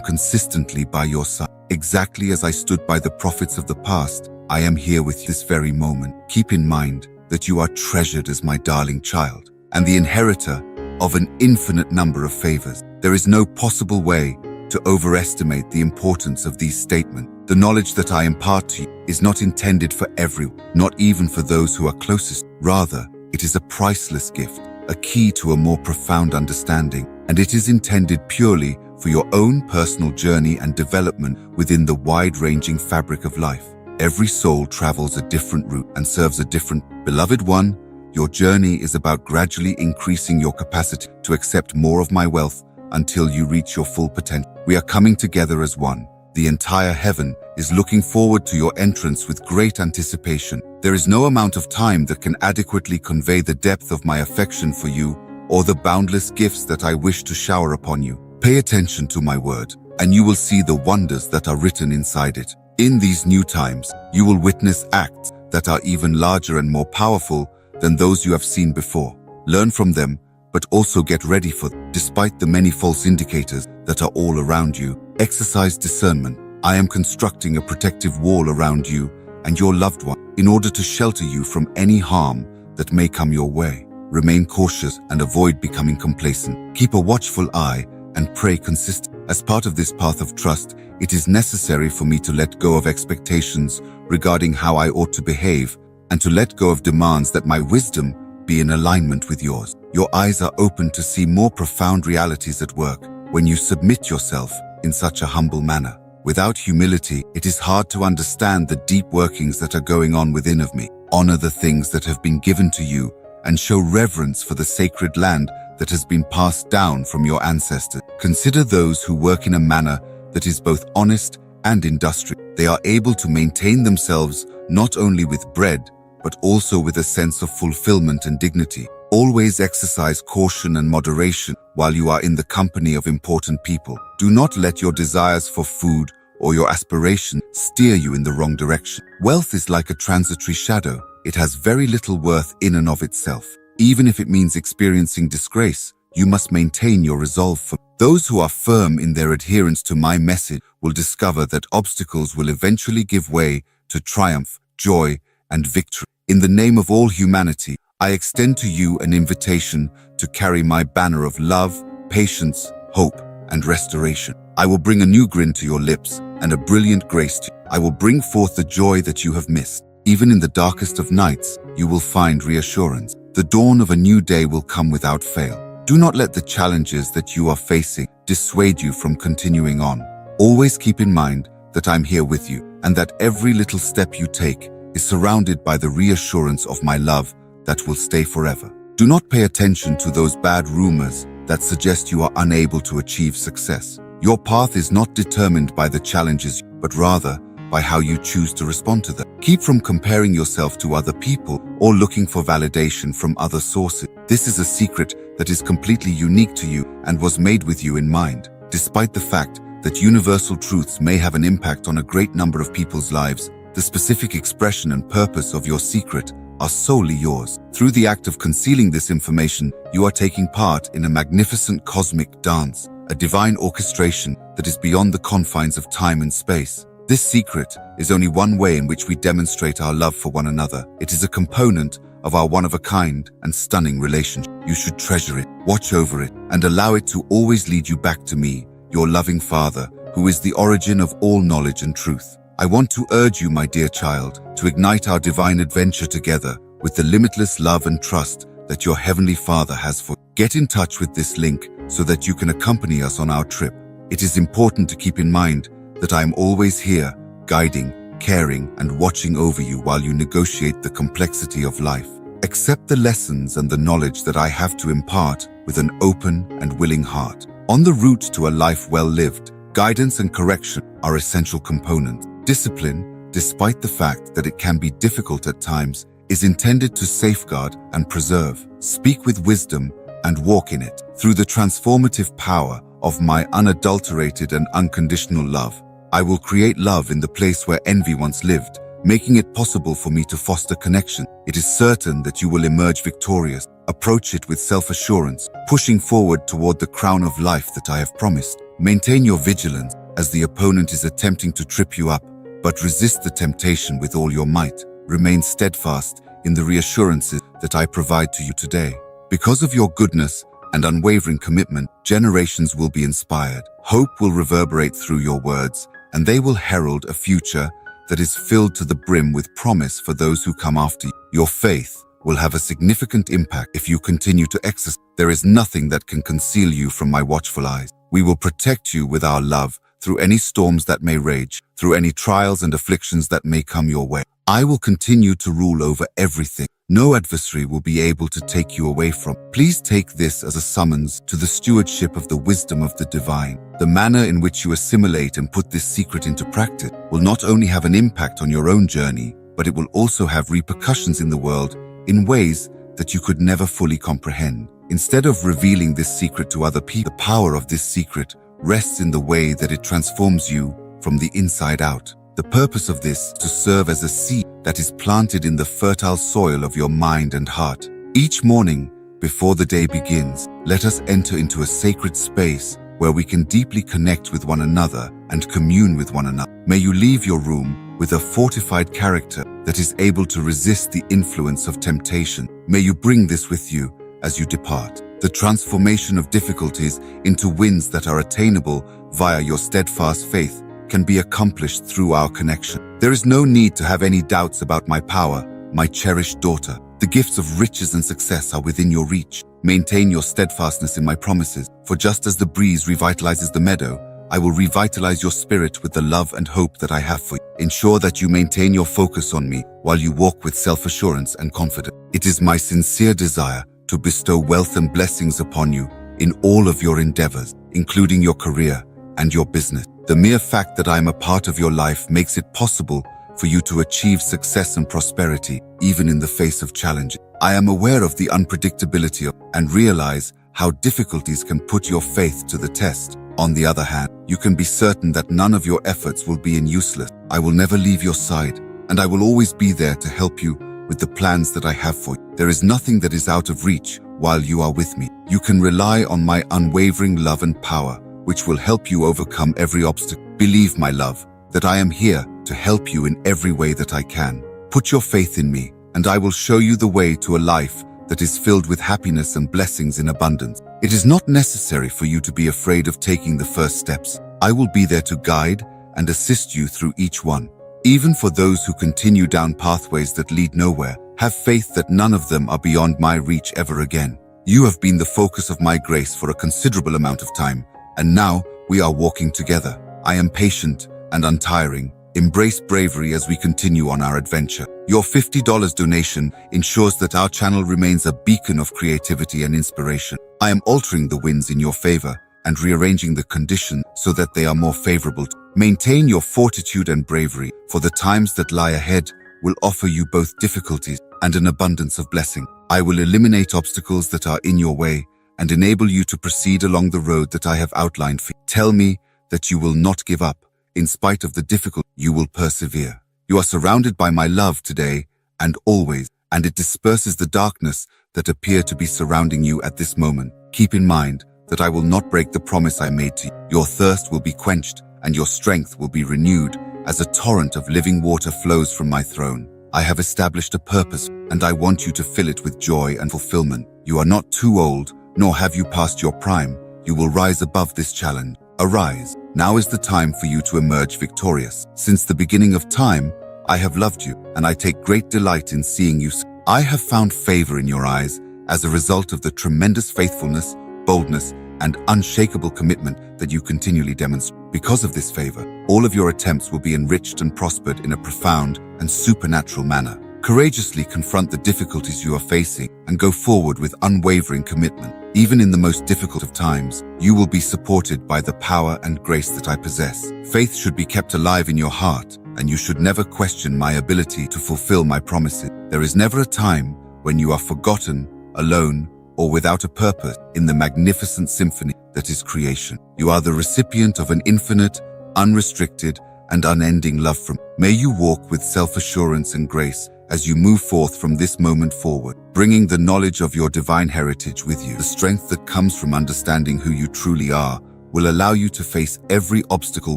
consistently by your side. Exactly as I stood by the prophets of the past, I am here with you this very moment. Keep in mind that you are treasured as my darling child, and the inheritor of an infinite number of favors. There is no possible way to overestimate the importance of these statements. The knowledge that I impart to you is not intended for everyone, not even for those who are closest. Rather, it is a priceless gift, a key to a more profound understanding, and it is intended purely for your own personal journey and development within the wide-ranging fabric of life. Every soul travels a different route and serves a different. Beloved one, your journey is about gradually increasing your capacity to accept more of my wealth until you reach your full potential. We are coming together as one. The entire heaven is looking forward to your entrance with great anticipation. There is no amount of time that can adequately convey the depth of my affection for you or the boundless gifts that I wish to shower upon you. Pay attention to my word, and you will see the wonders that are written inside it. In these new times, you will witness acts that are even larger and more powerful than those you have seen before. Learn from them, but also get ready for them. Despite the many false indicators that are all around you, exercise discernment. I am constructing a protective wall around you and your loved one in order to shelter you from any harm that may come your way. Remain cautious and avoid becoming complacent. Keep a watchful eye and pray consistently. As part of this path of trust, it is necessary for me to let go of expectations regarding how I ought to behave and to let go of demands that my wisdom be in alignment with yours. Your eyes are open to see more profound realities at work when you submit yourself in such a humble manner. Without humility, it is hard to understand the deep workings that are going on within of me. Honor the things that have been given to you and show reverence for the sacred land that has been passed down from your ancestors. Consider those who work in a manner that is both honest and industrial. They are able to maintain themselves not only with bread, but also with a sense of fulfillment and dignity. Always exercise caution and moderation while you are in the company of important people. Do not let your desires for food or your aspirations steer you in the wrong direction. Wealth is like a transitory shadow. It has very little worth in and of itself. Even if it means experiencing disgrace, you must maintain your resolve for. Those who are firm in their adherence to my message will discover that obstacles will eventually give way to triumph, joy, and victory. In the name of all humanity, I extend to you an invitation to carry my banner of love, patience, hope, and restoration. I will bring a new grin to your lips and a brilliant grace to you. I will bring forth the joy that you have missed. Even in the darkest of nights, you will find reassurance. The dawn of a new day will come without fail. Do not let the challenges that you are facing dissuade you from continuing on. Always keep in mind that I'm here with you and that every little step you take is surrounded by the reassurance of my love that will stay forever. Do not pay attention to those bad rumors that suggest you are unable to achieve success. Your path is not determined by the challenges, but rather by how you choose to respond to them. Keep from comparing yourself to other people or looking for validation from other sources. This is a secret that is completely unique to you and was made with you in mind. Despite the fact that universal truths may have an impact on a great number of people's lives, the specific expression and purpose of your secret are solely yours. Through the act of concealing this information, you are taking part in a magnificent cosmic dance, a divine orchestration that is beyond the confines of time and space. This secret is only one way in which we demonstrate our love for one another. It is a component of our one-of-a-kind and stunning relationship. You should treasure it, watch over it, and allow it to always lead you back to me, your loving Father, who is the origin of all knowledge and truth. I want to urge you, my dear child, to ignite our divine adventure together with the limitless love and trust that your Heavenly Father has for you. Get in touch with this link so that you can accompany us on our trip. It is important to keep in mind that I am always here, guiding, caring, and watching over you while you negotiate the complexity of life. Accept the lessons and the knowledge that I have to impart with an open and willing heart. On the route to a life well lived, guidance and correction are essential components. Discipline, despite the fact that it can be difficult at times, is intended to safeguard and preserve. Speak with wisdom and walk in it. Through the transformative power of my unadulterated and unconditional love, I will create love in the place where envy once lived, making it possible for me to foster connection. It is certain that you will emerge victorious. Approach it with self-assurance, pushing forward toward the crown of life that I have promised. Maintain your vigilance as the opponent is attempting to trip you up, but resist the temptation with all your might. Remain steadfast in the reassurances that I provide to you today. Because of your goodness and unwavering commitment, generations will be inspired. Hope will reverberate through your words, and they will herald a future that is filled to the brim with promise for those who come after you. Your faith will have a significant impact if you continue to exercise. There is nothing that can conceal you from my watchful eyes. We will protect you with our love through any storms that may rage, through any trials and afflictions that may come your way. I will continue to rule over everything. No adversary will be able to take you away from. Please take this as a summons to the stewardship of the wisdom of the divine. The manner in which you assimilate and put this secret into practice will not only have an impact on your own journey, but it will also have repercussions in the world in ways that you could never fully comprehend. Instead of revealing this secret to other people, the power of this secret rests in the way that it transforms you from the inside out. The purpose of this is to serve as a seed that is planted in the fertile soil of your mind and heart. Each morning, before the day begins, let us enter into a sacred space where we can deeply connect with one another and commune with one another. May you leave your room with a fortified character that is able to resist the influence of temptation. May you bring this with you as you depart. The transformation of difficulties into wins that are attainable via your steadfast faith can be accomplished through our connection. There is no need to have any doubts about my power, my cherished daughter. The gifts of riches and success are within your reach. Maintain your steadfastness in my promises, for just as the breeze revitalizes the meadow, I will revitalize your spirit with the love and hope that I have for you. Ensure that you maintain your focus on me while you walk with self-assurance and confidence. It is my sincere desire to bestow wealth and blessings upon you in all of your endeavors, including your career and your business. The mere fact that I am a part of your life makes it possible for you to achieve success and prosperity, even in the face of challenges. I am aware of the unpredictability and realize how difficulties can put your faith to the test. On the other hand, you can be certain that none of your efforts will be useless. I will never leave your side, and I will always be there to help you with the plans that I have for you. There is nothing that is out of reach while you are with me. You can rely on my unwavering love and power, which will help you overcome every obstacle. Believe, my love, that I am here to help you in every way that I can. Put your faith in me, and I will show you the way to a life that is filled with happiness and blessings in abundance. It is not necessary for you to be afraid of taking the first steps. I will be there to guide and assist you through each one. Even for those who continue down pathways that lead nowhere, have faith that none of them are beyond my reach ever again. You have been the focus of my grace for a considerable amount of time, and now we are walking together. I am patient and untiring. Embrace bravery as we continue on our adventure. Your $50 donation ensures that our channel remains a beacon of creativity and inspiration. I am altering the winds in your favor and rearranging the conditions so that they are more favorable. Maintain your fortitude and bravery, for the times that lie ahead will offer you both difficulties and an abundance of blessing. I will eliminate obstacles that are in your way and enable you to proceed along the road that I have outlined for you. Tell me that you will not give up. In spite of the difficulty, you will persevere. You are surrounded by my love today and always, and it disperses the darkness that appear to be surrounding you at this moment. Keep in mind that I will not break the promise I made to you. Your thirst will be quenched and your strength will be renewed as a torrent of living water flows from my throne. I have established a purpose, and I want you to fill it with joy and fulfillment. You are not too old, nor have you passed your prime. You will rise above this challenge. Arise. Now is the time for you to emerge victorious. Since the beginning of time, I have loved you, and I take great delight in seeing you. I have found favor in your eyes as a result of the tremendous faithfulness, boldness, and unshakable commitment that you continually demonstrate. Because of this favor, all of your attempts will be enriched and prospered in a profound and supernatural manner. Courageously confront the difficulties you are facing and go forward with unwavering commitment. Even in the most difficult of times, you will be supported by the power and grace that I possess. Faith should be kept alive in your heart, and you should never question my ability to fulfill my promises. There is never a time when you are forgotten, alone, or without a purpose in the magnificent symphony that is creation. You are the recipient of an infinite, unrestricted, and unending love from. May you walk with self-assurance and grace as you move forth from this moment forward, bringing the knowledge of your divine heritage with you. The strength that comes from understanding who you truly are will allow you to face every obstacle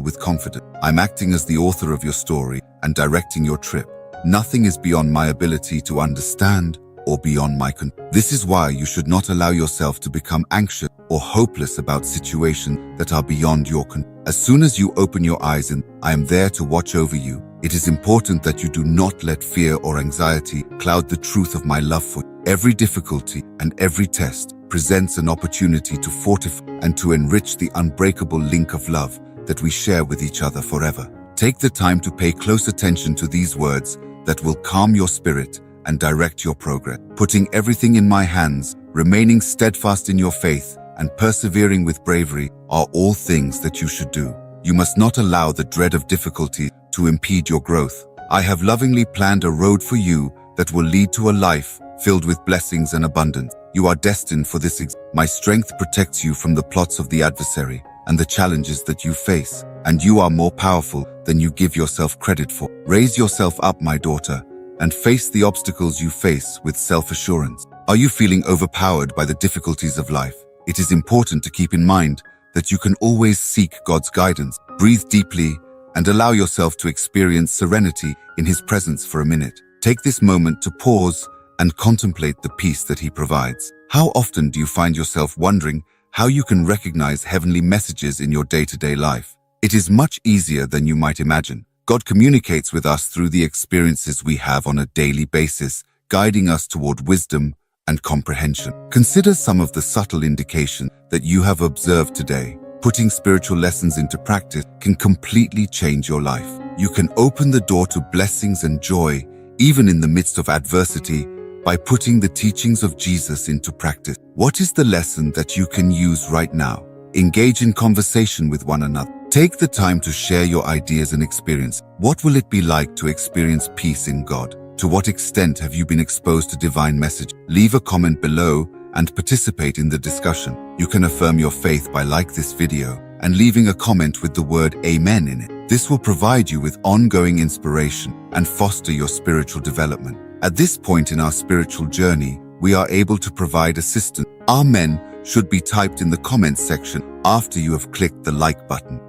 with confidence. I'm acting as the author of your story and directing your trip. Nothing is beyond my ability to understand or beyond my control. This is why you should not allow yourself to become anxious or hopeless about situations that are beyond your control. As soon as you open your eyes, and I am there to watch over you, it is important that you do not let fear or anxiety cloud the truth of my love for you. Every difficulty and every test presents an opportunity to fortify and to enrich the unbreakable link of love that we share with each other forever. Take the time to pay close attention to these words that will calm your spirit and direct your progress. Putting everything in my hands, remaining steadfast in your faith, and persevering with bravery are all things that you should do. You must not allow the dread of difficulty to impede your growth. I have lovingly planned a road for you that will lead to a life filled with blessings and abundance. You are destined for this. My strength protects you from the plots of the adversary and the challenges that you face, and you are more powerful than you give yourself credit for. Raise yourself up, my daughter, and face the obstacles you face with self-assurance. Are you feeling overpowered by the difficulties of life? It is important to keep in mind that you can always seek God's guidance. Breathe deeply and allow yourself to experience serenity in His presence for a minute. Take this moment to pause and contemplate the peace that He provides. How often do you find yourself wondering how you can recognize heavenly messages in your day-to-day life? It is much easier than you might imagine. God communicates with us through the experiences we have on a daily basis, guiding us toward wisdom and comprehension. Consider some of the subtle indications that you have observed today. Putting spiritual lessons into practice can completely change your life. You can open the door to blessings and joy, even in the midst of adversity, by putting the teachings of Jesus into practice. What is the lesson that you can use right now? Engage in conversation with one another. Take the time to share your ideas and experience. What will it be like to experience peace in God? To what extent have you been exposed to divine message? Leave a comment below and participate in the discussion. You can affirm your faith by liking this video and leaving a comment with the word Amen in it. This will provide you with ongoing inspiration and foster your spiritual development. At this point in our spiritual journey, we are able to provide assistance. Amen should be typed in the comments section after you have clicked the like button.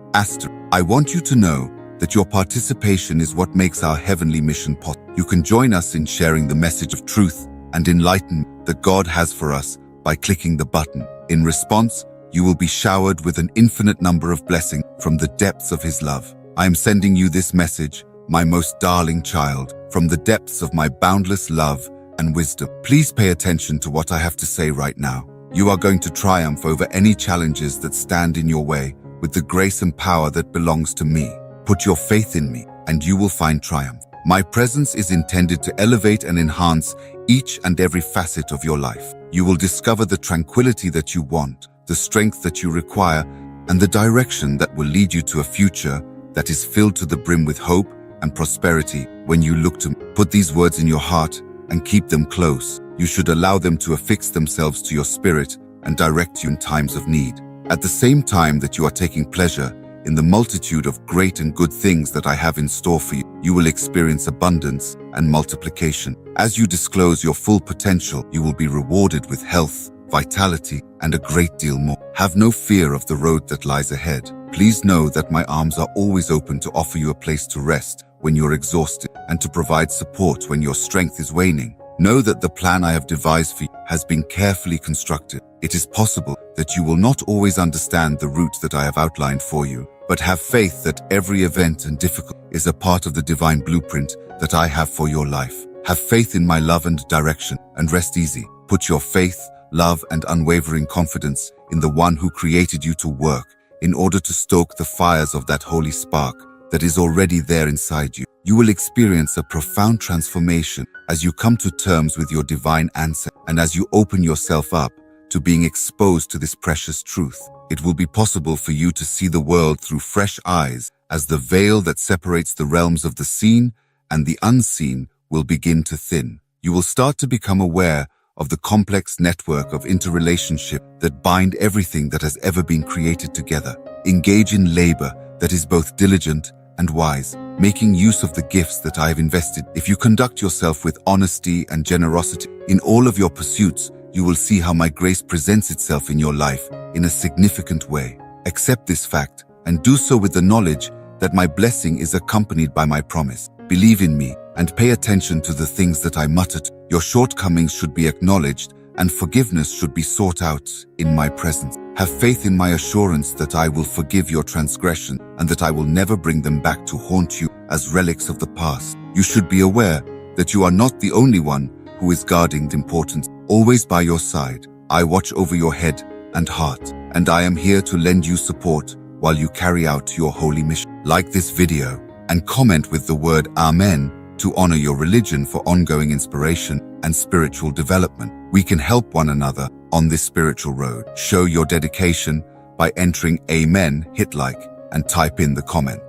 I want you to know that your participation is what makes our heavenly mission possible. You can join us in sharing the message of truth and enlightenment that God has for us by clicking the button. In response, you will be showered with an infinite number of blessings from the depths of His love. I am sending you this message, my most darling child, from the depths of my boundless love and wisdom. Please pay attention to what I have to say right now. You are going to triumph over any challenges that stand in your way with the grace and power that belongs to me. Put your faith in me, and you will find triumph. My presence is intended to elevate and enhance each and every facet of your life. You will discover the tranquility that you want, the strength that you require, and the direction that will lead you to a future that is filled to the brim with hope and prosperity. When you look to me, put these words in your heart and keep them close. You should allow them to affix themselves to your spirit and direct you in times of need. At the same time that you are taking pleasure in the multitude of great and good things that I have in store for you, you will experience abundance and multiplication. As you disclose your full potential, you will be rewarded with health, vitality, and a great deal more. Have no fear of the road that lies ahead. Please know that my arms are always open to offer you a place to rest when you're exhausted and to provide support when your strength is waning. Know that the plan I have devised for you has been carefully constructed. It is possible that you will not always understand the route that I have outlined for you, but have faith that every event and difficulty is a part of the divine blueprint that I have for your life. Have faith in my love and direction, and rest easy. Put your faith, love, and unwavering confidence in the one who created you to work in order to stoke the fires of that holy spark that is already there inside you. You will experience a profound transformation as you come to terms with your divine answer, and as you open yourself up to being exposed to this precious truth. It will be possible for you to see the world through fresh eyes, as the veil that separates the realms of the seen and the unseen will begin to thin. You will start to become aware of the complex network of interrelationship that bind everything that has ever been created together. Engage in labor that is both diligent and wise, making use of the gifts that I have invested. If you conduct yourself with honesty and generosity in all of your pursuits, you will see how my grace presents itself in your life in a significant way. Accept this fact and do so with the knowledge that my blessing is accompanied by my promise. Believe in me and pay attention to the things that I muttered. Your shortcomings should be acknowledged and forgiveness should be sought out in my presence. Have faith in my assurance that I will forgive your transgression and that I will never bring them back to haunt you as relics of the past. You should be aware that you are not the only one who is guarding the importance. Always by your side, I watch over your head and heart, and I am here to lend you support while you carry out your holy mission. Like this video and comment with the word Amen to honor your religion for ongoing inspiration and spiritual development. We can help one another on this spiritual road. Show your dedication by entering Amen, hit like, and type in the comment.